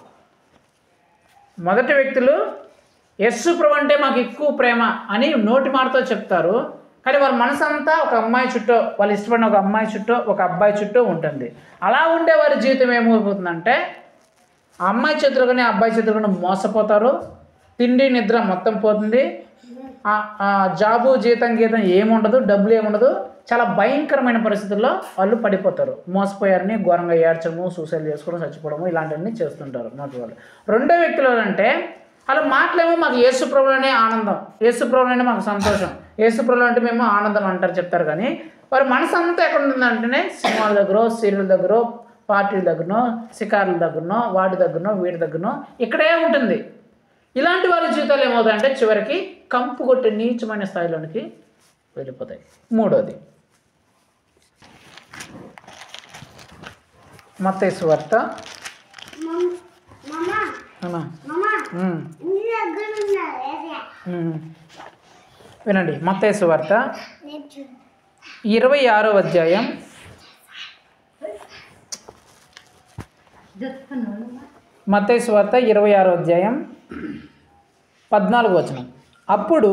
మొదటి వ్యక్తులు యేసు ప్రభు అంటే మాకు ఎక్కువ ప్రేమ అని నోటి మాటతో చెప్తారు, కానీ వాళ్ళ మనసు అంతా ఒక అమ్మాయి చుట్టూ, వాళ్ళు ఇష్టపడిన ఒక అమ్మాయి చుట్టూ, ఒక అబ్బాయి చుట్టూ ఉంటుంది. అలా ఉండే వారి జీవితం ఏమైపోతుందంటే ఆ అమ్మాయి చేతులు కానీ, ఆ అబ్బాయి చేతులు కానీ మోసపోతారు. తిండి నిద్ర మొత్తం పోతుంది. జాబు, జీతం గీతం ఏముండదు, డబ్బులు ఏముండదు. చాలా భయంకరమైన పరిస్థితుల్లో వాళ్ళు పడిపోతారు. మోసపోయారని ఘోరంగా ఏడ్చడము, సూసైడ్ చేసుకోవడం, చచ్చిపోవడము ఇలాంటివన్నీ చేస్తుంటారు మొదటి వాళ్ళు. రెండో వ్యక్తులు అంటే వాళ్ళ మాటలేమో మాకు యేసుప్రభులోనే ఆనందం, యేసుప్రభులోనే మాకు సంతోషం, యేసుప్రభులు అంటే మేము ఆనందం అంటారు చెప్తారు. కానీ వారి మనసు అంతా ఎక్కడ ఉంటుందంటేనే సినిమాల దగ్గర, సీరియల్ దగ్గర, పార్టీల దగ్గరనో, షికారుల దగ్గరనో, వాటి దగ్గరనో, వీటి దగ్గరనో ఇక్కడే ఉంటుంది. ఇలాంటి వారి జీవితాలు ఏమవుతాయంటే చివరికి కంపు కొట్టే నీచమైన స్థాయిలోనికి వెళ్ళిపోతాయి. మూడోది మత్తయి సువార్త వినండి. మత్తయి సువార్త 26వ అధ్యాయం 26వ అధ్యాయం 14వ వచనం. అప్పుడు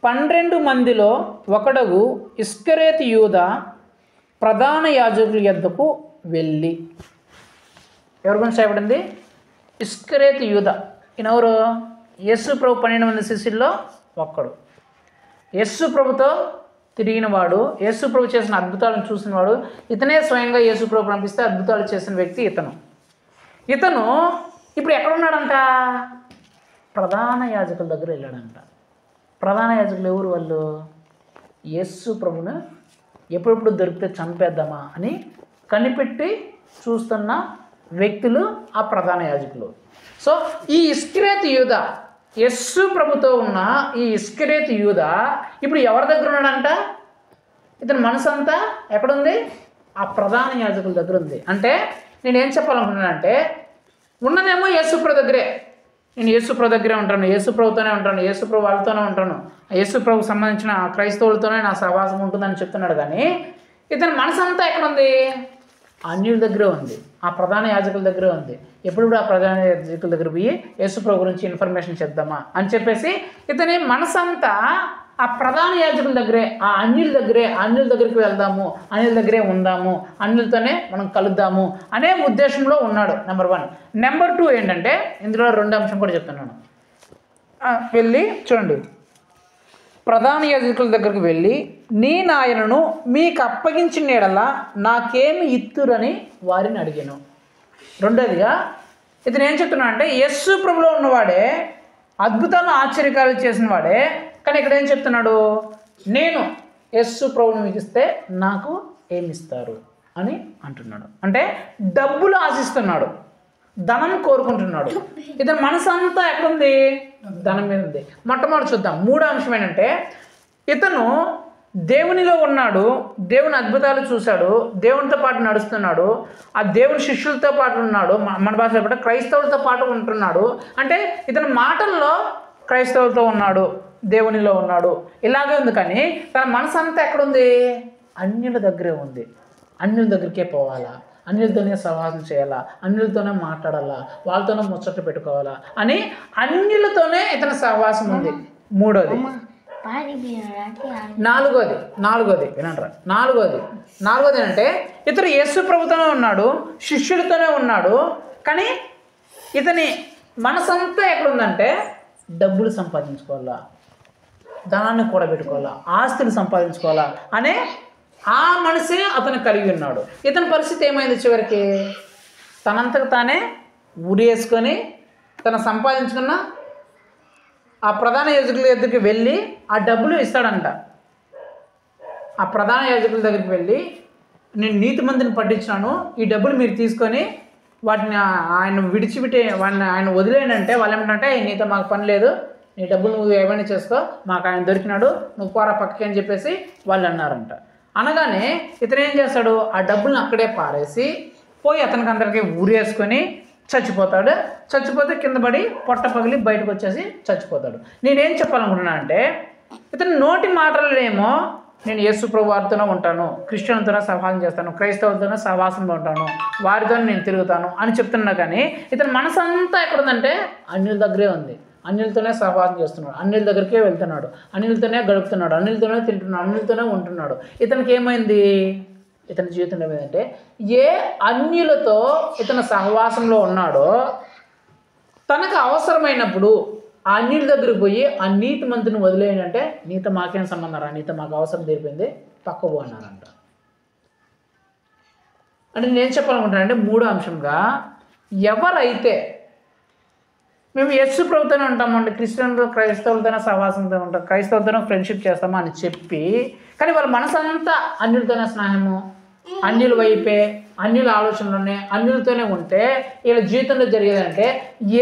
12 మందిలో ఒకడగు ఇస్కరేతు యూదా ప్రధాన యాజకుల యొద్దకు వెళ్ళి, ఎవరి గురించి చెప్పబడింది? ఇస్కరేతు యూదా. ఈయనెవరు? యేసు ప్రభు 12 మంది శిష్యుల్లో ఒక్కడు. యేసు ప్రభుతో తిరిగినవాడు, యేసు ప్రభు చేసిన అద్భుతాలను చూసినవాడు. ఇతనే స్వయంగా యేసు ప్రభు పంపిస్తే అద్భుతాలు చేసిన వ్యక్తి ఇతను ఇప్పుడు ఎక్కడున్నాడంట? ప్రధాన యాజకుల దగ్గర వెళ్ళాడంట. ప్రధాన యాజకులు ఎవరు? వాళ్ళు యేసు ప్రభును ఎప్పుడెప్పుడు దొరికితే చంపేద్దామా అని కనిపెట్టి చూస్తున్న వ్యక్తులు ఆ ప్రధాన యాజకులు. సో ఈ ఇస్కరేతు యూదా, యేసు ప్రభుతో ఉన్న ఈ ఇస్కరేతు యూదా ఇప్పుడు ఎవరి దగ్గర ఉన్నాడంట? ఇతని మనసు అంతా ఎక్కడుంది? ఆ ప్రధాన యాజకుల దగ్గర ఉంది. అంటే నేనేం చెప్పాలనుకున్నానంటే, ఉన్నదేమో యేసు ప్రభు దగ్గరే, నేను యేసు ప్రభు దగ్గరే ఉంటాను, యేసు ప్రభుతోనే ఉంటాను, యేసు ప్రభు వాళ్ళతోనే ఉంటాను, యేసు ప్రభుకు సంబంధించిన క్రైస్తవులతోనే నా సహవాసం ఉంటుందని చెప్తున్నాడు. కానీ ఇతని మనసు అంతా ఎక్కడుంది? అన్యుల దగ్గరే ఉంది, ఆ ప్రధాన యాజకుల దగ్గరే ఉంది. ఎప్పుడు ఆ ప్రధాన యాజకుల దగ్గర పోయి యేసు ప్రభు గురించి ఇన్ఫర్మేషన్ చేద్దామా అని చెప్పేసి ఇతని మనసంతా ఆ ప్రధాన యాజకుల దగ్గరే, ఆ అన్యుల దగ్గరికి వెళ్దాము, అన్యుల దగ్గరే ఉందాము, అన్యులతోనే మనం కలుద్దాము అనే ఉద్దేశంలో ఉన్నాడు. నెంబర్ 1. నెంబర్ 2 ఏంటంటే, ఇందులో 2 అంశం కూడా చెప్తున్నాను. వెళ్ళి చూడండి, ప్రధాన యాజకుల దగ్గరికి వెళ్ళి, నీ నాయనను మీకు అప్పగించిన యెడల నాకేమి ఇత్తురని వారిని అడిగాను. రెండోదిగా ఇతను ఏం చెప్తున్నా అంటే, యేసు ప్రభులో ఉన్నవాడే, అద్భుతాలు ఆశ్చర్యకాలు చేసిన వాడే, కానీ ఇక్కడ ఏం చెప్తున్నాడు? నేను యేసు ప్రభువుని మీకు ఇస్తే నాకు ఏమిస్తారు అని అంటున్నాడు. అంటే డబ్బులు ఆశిస్తున్నాడు, ధనం కోరుకుంటున్నాడు. ఇతని మనసు అంతా ఎక్కడుంది? ధనం మీద ఉంది. మొట్టమొదటి చూద్దాం. 3వ అంశం ఏంటంటే, ఇతను దేవునిలో ఉన్నాడు, దేవుని అద్భుతాలు చూశాడు, దేవునితో పాటు నడుస్తున్నాడు, ఆ దేవుని శిష్యులతో పాటు ఉన్నాడు, మన భాషలో చెప్పంటే క్రైస్తవులతో పాటు ఉంటున్నాడు. అంటే ఇతని మాటల్లో క్రైస్తవులతో ఉన్నాడు, దేవునిలో ఉన్నాడు, ఇలాగే ఉంది. కానీ తన మనసు అంతా ఎక్కడుంది? అన్యుల దగ్గరే ఉంది. అన్యుల దగ్గరికే పోవాలా, అన్యులతోనే సహవాసం చేయాలా, అన్యులతోనే మాట్లాడాలా, వాళ్ళతోనే ముచ్చట్లు పెట్టుకోవాలా అని అన్యులతోనే ఇతని సహవాసం ఉంది. మూడోది. నాలుగోది వినండి. నాలుగోది అంటే, ఇతను యేసు ప్రభుతోనే ఉన్నాడు, శిష్యులతోనే ఉన్నాడు, కానీ ఇతని మనసంతా ఎక్కడుందంటే డబ్బులు సంపాదించుకోవాలా, ధనాన్ని కూడబెట్టుకోవాలా, ఆస్తులు సంపాదించుకోవాలా అనే ఆ మనసే అతను కలిగి ఉన్నాడు. ఇతని పరిస్థితి ఏమైంది? చివరికి తనంతకు తానే ఉరేసుకొని తను సంపాదించుకున్న ఆ ప్రధాన యాజకుల దగ్గరికి వెళ్ళి ఆ డబ్బులు ఇస్తాడంట. ఆ ప్రధాన యాజకుల దగ్గరికి వెళ్ళి, నేను నీతిమంతుని పట్టించాను, ఈ డబ్బులు మీరు తీసుకొని వాటిని ఆయన విడిచిపెట్టి ఆయన వదిలేనంటే వాళ్ళు ఏమంటే, నీతో మాకు పని లేదు, నీ డబ్బులు నువ్వు ఏమైనా చేసుకో, మాకు ఆయన దొరికినాడు, నువ్వు పోరా పక్కకి అని చెప్పేసి వాళ్ళు అన్నారంట. అనగానే ఇతను ఏం చేస్తాడు? ఆ డబ్బులను అక్కడే పారేసి పోయి అతనికి అందరికీ ఊరేసుకొని చచ్చిపోతాడు. చచ్చిపోతే కింద పడి పొట్ట పగిలి బయటకు వచ్చేసి చచ్చిపోతాడు. నేనేం చెప్పాలనుకుంటున్నా అంటే, ఇతను నోటి మాటలనేమో నేను యేసు ప్రభు వారితోనే ఉంటాను, క్రిస్టియన్తోనే సహవాసం చేస్తాను, క్రైస్తవులతోనే సహవాసంలో ఉంటాను, వారితో నేను తిరుగుతాను అని చెప్తున్నా. కానీ ఇతని మనసు అంతా ఎక్కడుందంటే అన్యుల దగ్గరే ఉంది. అన్యులతోనే సహవాసం చేస్తున్నాడు, అన్యుల దగ్గరికే వెళ్తున్నాడు, అన్యులతోనే గడుపుతున్నాడు, అన్యులతోనే తింటున్నాడు, అన్యులతోనే ఉంటున్నాడు. ఇతనికి ఏమైంది? ఇతని జీవితంలో ఏమైందంటే, ఏ అన్యులతో ఇతను సహవాసంలో ఉన్నాడో తనకు అవసరమైనప్పుడు ఆ అన్యుల దగ్గరికి పోయి ఆ నీతిమంతుని వదిలేయంటే, నీతో మాకేం సంబంధం రా, నీతో మాకు అవసరం తీరిపోయింది, పక్కకు అన్నారంట. అంటే నేను చెప్పాలనుకుంటున్నానంటే మూడో అంశంగా, ఎవరైతే మేము యేసు ప్రభుతోనే ఉంటామండి, క్రైస్తవులతోనే సహవాసంతో ఉంటాం, క్రైస్తవులతోనే ఫ్రెండ్షిప్ చేస్తామా అని చెప్పి, కానీ వాళ్ళ మనసు అంతా అన్యులతోనే స్నేహము, అన్యుల వైపే, అన్యుల ఆలోచనలోనే, అన్యులతోనే ఉంటే వీళ్ళ జీవితంలో జరిగేదంటే,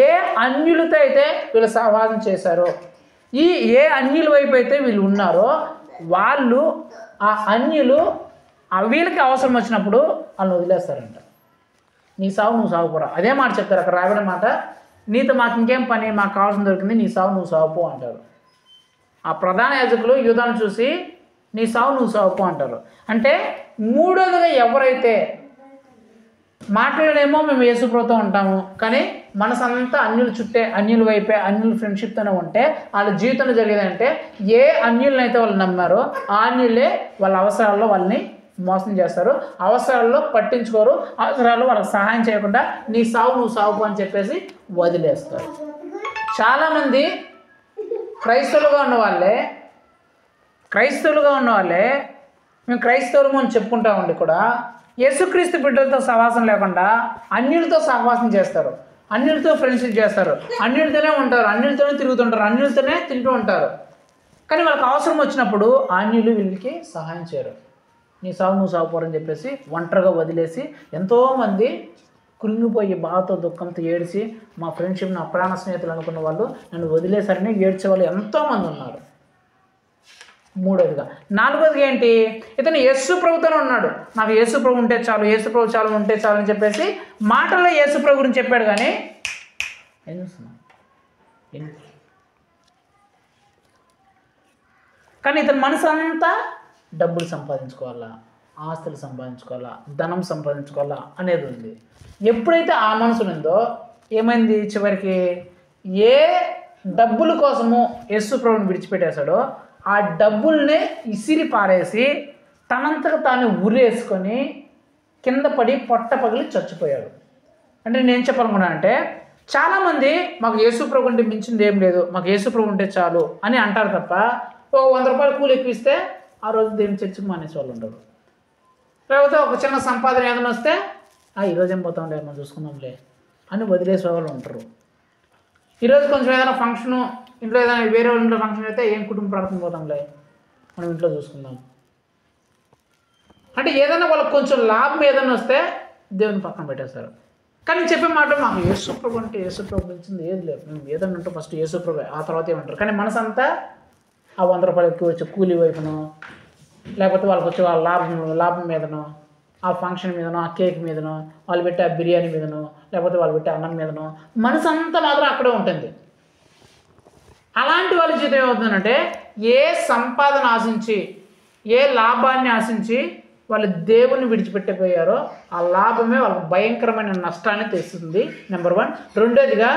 ఏ అన్యులతో అయితే వీళ్ళు సహవాసం చేశారో, ఏ అన్యుల వైపు అయితే వీళ్ళు ఉన్నారో వాళ్ళు ఆ అన్యులు వీళ్ళకి అవసరం వచ్చినప్పుడు వాళ్ళని వదిలేస్తారంట. నీ సావు నువ్వు సాగుపోరా, అదే మాట చెప్తారు అక్కడ రాబడిన మాట, నీతో మాకు ఇంకేం పని, మాకు కావాల్సిన దొరికింది, నీ సావు నువ్వు సాగుపో అంటారు. ఆ ప్రధాన యాజకులు యూదాను చూసి నీ సావు నువ్వు సాగుపో అంటారు. అంటే మూడోదిగా ఎవరైతే మాటలనేమో మేము యేసు ప్రభుతో ఉంటాము, కానీ మనసంతా అన్యుల చుట్టే, అన్యుల వైపే, అన్యుల ఫ్రెండ్షిప్తోనే ఉంటే వాళ్ళ జీవితంలో జరిగేదంటే, ఏ అన్యులను అయితే వాళ్ళు నమ్మారో ఆ అన్యులే వాళ్ళ అవసరాల్లో వాళ్ళని మోసం చేస్తారు, అవసరాల్లో పట్టించుకోరు, అవసరాల్లో వాళ్ళకి సహాయం చేయకుండా నీ సావు నువ్వు సాగుపో అని చెప్పేసి వదిలేస్తారు. చాలామంది క్రైస్తవులుగా ఉన్నవాళ్ళే మేము క్రైస్తవులము అని చెప్పుకుంటా ఉండి కూడా యేసుక్రీస్తు బిడ్డలతో సహవాసం లేకుండా అన్యులతో సహవాసం చేస్తారు, అన్యులతో ఫ్రెండ్షిప్ చేస్తారు, అన్యులతోనే ఉంటారు, అన్యులతోనే తిరుగుతుంటారు, అన్యులతోనే తింటూ ఉంటారు. కానీ వాళ్ళకి అవసరం వచ్చినప్పుడు అన్యులు వీళ్ళకి సహాయం చేయరు. నీ సాగు నువ్వు సాగుపోరని చెప్పేసి ఒంటరిగా వదిలేసి ఎంతోమంది కృంగిపోయి బాధతో దుఃఖంతో ఏడిచి, మా ఫ్రెండ్షిప్ నా ప్రాణ స్నేహితులు అనుకున్న వాళ్ళు నన్ను వదిలేసారని ఏడ్చే వాళ్ళు ఎంతోమంది ఉన్నారు. మూడోదిగా. నాలుగోదిగా ఏంటి, ఇతను యేసు ప్రభుతోనే ఉన్నాడు, నాకు యేసు ప్రభు ఉంటే చాలు, యేసు ప్రభు చాలు ఉంటే చాలు అని చెప్పేసి మాటల్లో యేసు ప్రభు గురించి చెప్పాడు, కానీ ఏం చూస్తున్నాం, కానీ ఇతని మనసు అంతా డబ్బులు సంపాదించుకోవాలా, ఆస్తులు సంపాదించుకోవాలా, ధనం సంపాదించుకోవాలా అనేది ఉంది. ఎప్పుడైతే ఆ మనసు ఉందో ఏమైంది, చివరికి ఏ డబ్బుల కోసము యేసు ప్రభుని విడిచిపెట్టేశాడో ఆ డబ్బుల్ని ఇసిరి పారేసి తనంతకు తాను ఉరేసుకొని కింద పడి పొట్ట పగిలి చచ్చిపోయాడు. అంటే నేను చెప్పాలనుకున్నానంటే, చాలామంది మాకు యేసు ప్రభు అంటే మించింది ఏం లేదు, మాకు యేసు ప్రభు ఉంటే చాలు అని అంటారు తప్ప, ఒక 100 రూపాయలు కూలి ఎక్కువిస్తే ఆ రోజు దేవుని చర్చికి మానేసే వాళ్ళు ఉండరు. లేకపోతే ఒక చిన్న సంపాదన ఏదైనా వస్తే ఈరోజు ఏం పోతాంలే, మనం చూసుకుందాంలే అని వదిలేసే వాళ్ళు ఉంటారు. ఈరోజు కొంచెం ఏదైనా ఫంక్షను, ఇంట్లో ఏదైనా వేరే వాళ్ళ ఇంట్లో ఫంక్షన్ అయితే ఏం కుటుంబ ప్రార్థన పోతాంలే, మనం ఇంట్లో చూసుకుందాం అంటే ఏదైనా వాళ్ళకి కొంచెం లాభం ఏదైనా వస్తే దేవుని పక్కన పెట్టేస్తారు. కానీ చెప్పే మాట మాకు యేసు ప్రభు అంటే యేసు ప్రభు మించింది ఏది లేదు, మేము ఏదైనా ఉంటే ఫస్ట్ యేసు ప్రభు, ఆ తర్వాత ఏమంటారు. కానీ మనసంతా ఆ 100 రూపాయలు ఎక్కువ వచ్చే కూలీ వైపునో, లేకపోతే వాళ్ళకి వచ్చే వాళ్ళ లాభం మీదనో, ఆ ఫంక్షన్ మీదనో, ఆ కేక్ మీదనో, వాళ్ళు పెట్టే ఆ బిర్యానీ మీదనో, లేకపోతే వాళ్ళు పెట్టే అన్నం మీదనో మనసంతా మాత్రం అక్కడే ఉంటుంది. అలాంటి వాళ్ళ జీవితం ఏమవుతుందంటే, ఏ సంపాదన ఆశించి, ఏ లాభాన్ని ఆశించి వాళ్ళు దేవుని విడిచిపెట్టిపోయారో ఆ లాభమే వాళ్ళకి భయంకరమైన నష్టాన్ని తెస్తుంది. నెంబర్ 1. రెండోదిగా,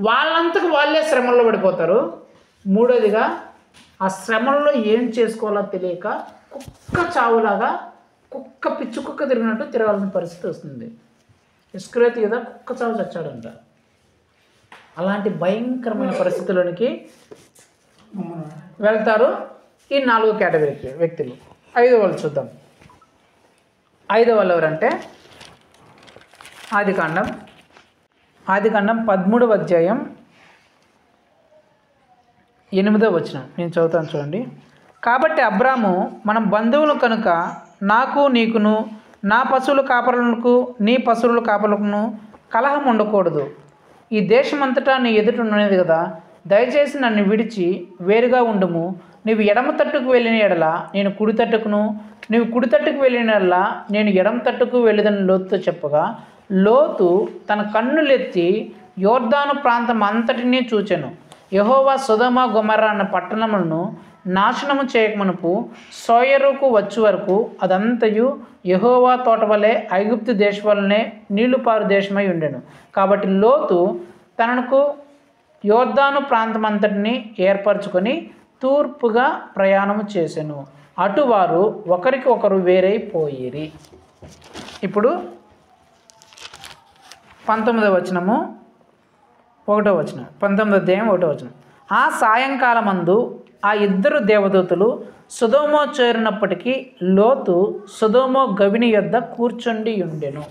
వాళ్ళంతకు వాళ్ళే శ్రమల్లో పడిపోతారు. మూడోదిగా, ఆ శ్రమల్లో ఏం చేసుకోవాలో తెలియక కుక్క చావులాగా, పిచ్చి కుక్క తిరిగినట్టు తిరగాల్సిన పరిస్థితి వస్తుంది. ఇస్కరియోతు కదా కుక్క చావు చచ్చాడంట. అలాంటి భయంకరమైన పరిస్థితుల్లోనికి వెళ్తారు ఈ 4 కేటగిరీ వ్యక్తులు. 5వ వాళ్ళు చూద్దాం. 5వ వాళ్ళు ఎవరంటే ఆదికాండం 13వ అధ్యాయం 8వ వచనం నేను చదువుతాను చూడండి. కాబట్టి అబ్రాము, మనం బంధువులు కనుక నాకు నీకును, నా పశువుల కాపరులకు నీ పశువుల కాపరులకును కలహం ఉండకూడదు. ఈ దేశమంతటా నీ ఎదుట ఉన్నది కదా, దయచేసి నన్ను విడిచి వేరుగా ఉండుము. నీవు ఎడమ తట్టుకు వెళ్ళిన ఎడల నేను కుడి తట్టుకును, నీవు కుడి తట్టుకు వెళ్ళిన ఎడల నేను ఎడమ తట్టుకు వెళ్ళదని లోతుతో చెప్పగా, లోతు తన కన్నులెత్తి యోర్దాను ప్రాంతం అంతటినీ చూచెను. యెహోవా సొదొమ గొమొర్రా అన్న పట్టణములను నాశనము చేయకమునుపు సోయరుకు వచ్చు వరకు అదంతయు యెహోవా తోట వలె ఐగుప్తు దేశం వలనే నీళ్లుపారు దేశమై ఉండెను. కాబట్టి లోతు తనకు యోర్దాను ప్రాంతం అంతటిని ఏర్పరచుకొని తూర్పుగా ప్రయాణము చేసెను. అటు వారు ఒకరికి ఒకరు వేరైపోయిరి. ఇప్పుడు 19వ వచనము 1వ వచనం, 19వ అధ్యాయం 1వ వచనం. ఆ సాయంకాలమందు ఆ ఇద్దరు దేవదూతలు సొదొమ చేరినప్పటికీ లోతు సొదొమ గవిని యొద్ద కూర్చుండి ఉండెను.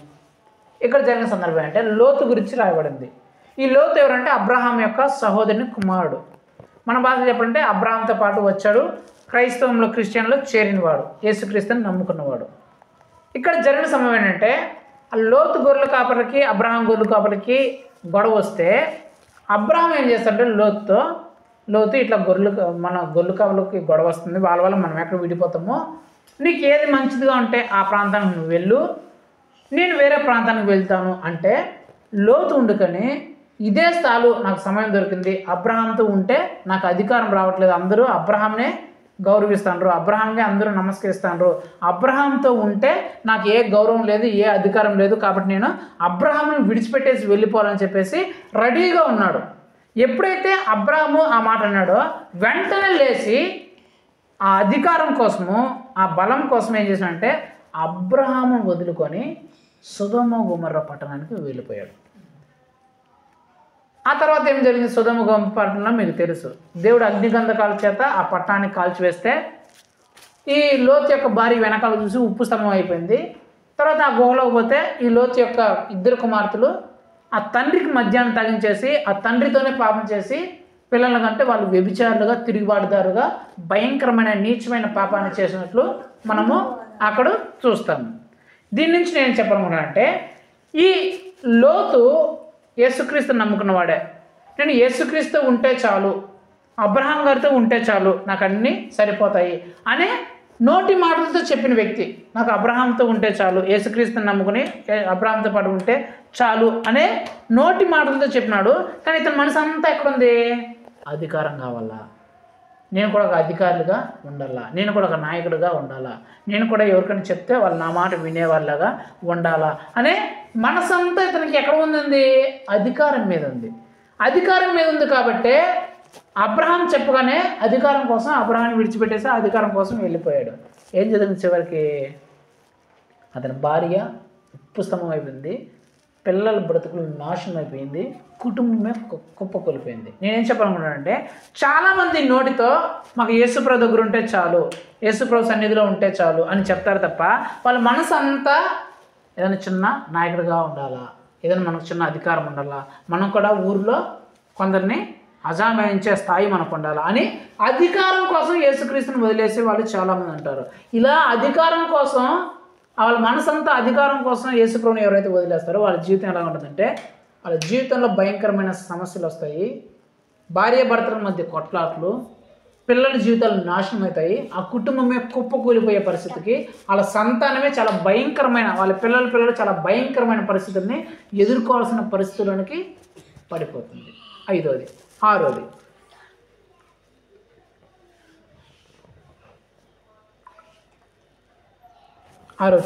ఇక్కడ జరిగిన సందర్భం అంటే లోతు గురించి రాయబడింది. ఈ లోతు ఎవరంటే అబ్రహాం యొక్క సహోదరుని కుమారుడు. మన భాష చెప్పాలంటే అబ్రహాంతో పాటు వచ్చాడు, క్రైస్తవంలో క్రిస్టియన్లో చేరినవాడు, యేసుక్రీస్తుని నమ్ముకున్నవాడు. ఇక్కడ జరిగిన సమయం ఏంటంటే ఆ లోతు గొర్రెల కాపరికి అబ్రహాం గొర్రెల కాపరికి గొడవ వస్తే అబ్రహాం ఏం చేస్తాడంటే లోతు ఇట్లా మన గొర్రెల కాపలకి గొడవ వస్తుంది, వాళ్ళ వల్ల మనం ఎక్కడ విడిపోతామో, నీకు ఏది మంచిదిగా ఉంటే ఆ ప్రాంతానికి నువ్వు వెళ్ళు, నేను వేరే ప్రాంతానికి వెళ్తాను అంటే లోతు ఉండుకొని ఇదే స్థాలు నాకు సమయం దొరికింది, అబ్రహాంతో ఉంటే నాకు అధికారం రావట్లేదు, అందరూ అబ్రహాంనే గౌరవిస్తాండ్రు, అబ్రహాంకే అందరూ నమస్కరిస్తాండ్రు, అబ్రహాంతో ఉంటే నాకు ఏ గౌరవం లేదు, ఏ అధికారం లేదు, కాబట్టి నేను అబ్రహాంని విడిచిపెట్టేసి వెళ్ళిపోవాలని చెప్పేసి రెడీగా ఉన్నాడు. ఎప్పుడైతే అబ్రహాము ఆ మాట అన్నాడో వెంటనే లేచి ఆ అధికారం కోసము ఆ బలం కోసం ఏం చేశాడంటే అబ్రహాము వదులుకొని సొదొమ గొమొర్రా పట్టణానికి వెళ్ళిపోయాడు. ఆ తర్వాత ఏం జరిగింది? సొదొమ గొమొర్రా పట్టణంలో మీకు తెలుసు, దేవుడు అగ్నిగంధకాల చేత ఆ పట్టణాన్ని కాల్చివేస్తే ఈ లోతు యొక్క భార్య వెనకాల చూసి ఉప్పు స్తంభం అయిపోయింది. తర్వాత ఆ గుహలోకి పోతే ఈ లోతు యొక్క ఇద్దరు కుమార్తెలు ఆ తండ్రికి మద్యాన్ని తగించేసి ఆ తండ్రితోనే పాపం చేసి పిల్లల కంటే వాళ్ళు వ్యభిచారులుగా తిరుగుబాటుదారుగా భయంకరమైన నీచమైన పాపాన్ని చేసినట్లు మనము అక్కడ చూస్తాము. దీని నుంచి నేను చెప్పాలనుకున్నానంటే ఈ లోతు యేసుక్రీస్తు నమ్ముకున్నవాడే. నేను యేసుక్రీస్తు ఉంటే చాలు, అబ్రహాం గారితో ఉంటే చాలు, నాకు అన్నీ సరిపోతాయి అనే నోటి మాటలతో చెప్పిన వ్యక్తి. నాకు అబ్రహాంతో ఉంటే చాలు, యేసుక్రీస్తుని నమ్ముకుని అబ్రహాంతో పాటు ఉంటే చాలు అనే నోటి మాటలతో చెప్పినాడు. కానీ ఇతని మనసు అంతా ఎక్కడుంది? అధికారం కావాలా, నేను కూడా ఒక అధికారులుగా ఉండాలా, నేను కూడా ఒక నాయకుడిగా ఉండాలా, నేను కూడా ఎవరికైనా చెప్తే వాళ్ళు నా మాట వినేవాళ్ళగా ఉండాలా అనే మనసంతా ఇతనికి ఎక్కడ ఉంది? అధికారం మీద ఉంది. అధికారం మీద ఉంది కాబట్టే అబ్రహాం చెప్పగానే అధికారం కోసం అబ్రహాన్ని విడిచిపెట్టేసి అధికారం కోసం వెళ్ళిపోయాడు. ఏం జరిగింది? చివరికి అతని భార్య ఉప్పు స్తంభం అయిపోయింది, పిల్లల బ్రతుకులు నాశనం అయిపోయింది, కుటుంబమే కుప్పకొలిపోయింది. నేనేం చెప్పాలనుకున్నానంటే చాలామంది నోటితో మాకు యేసుప్రభు దగ్గర ఉంటే చాలు, యేసుప్రభు సన్నిధిలో ఉంటే చాలు అని చెప్తారు తప్ప వాళ్ళ మనసు అంతా ఏదైనా చిన్న నాయకుడిగా ఉండాలా, ఏదైనా మనకు చిన్న అధికారం ఉండాలా, మనం కూడా ఊరిలో కొందరిని అజామయించే స్థాయి మనకు ఉండాలి అని అధికారం కోసం యేసుక్రీస్తుని వదిలేసే వాళ్ళు చాలామంది అంటారు. ఇలా అధికారం కోసం వాళ్ళ మనసంతా అధికారం కోసం యేసుప్రభుని ఎవరైతే వదిలేస్తారో వాళ్ళ జీవితం ఎలా ఉంటుందంటే వాళ్ళ జీవితంలో భయంకరమైన సమస్యలు వస్తాయి, భార్యాభర్తల మధ్య కొట్లాట్లు, పిల్లల జీవితాలు నాశనం అవుతాయి, ఆ కుటుంబమే కుప్పకూలిపోయే పరిస్థితికి, వాళ్ళ సంతానమే చాలా భయంకరమైన, వాళ్ళ పిల్లలు చాలా భయంకరమైన పరిస్థితుల్ని ఎదుర్కోవాల్సిన పరిస్థితుల్లోనికి పడిపోతుంది. 5వది 6వది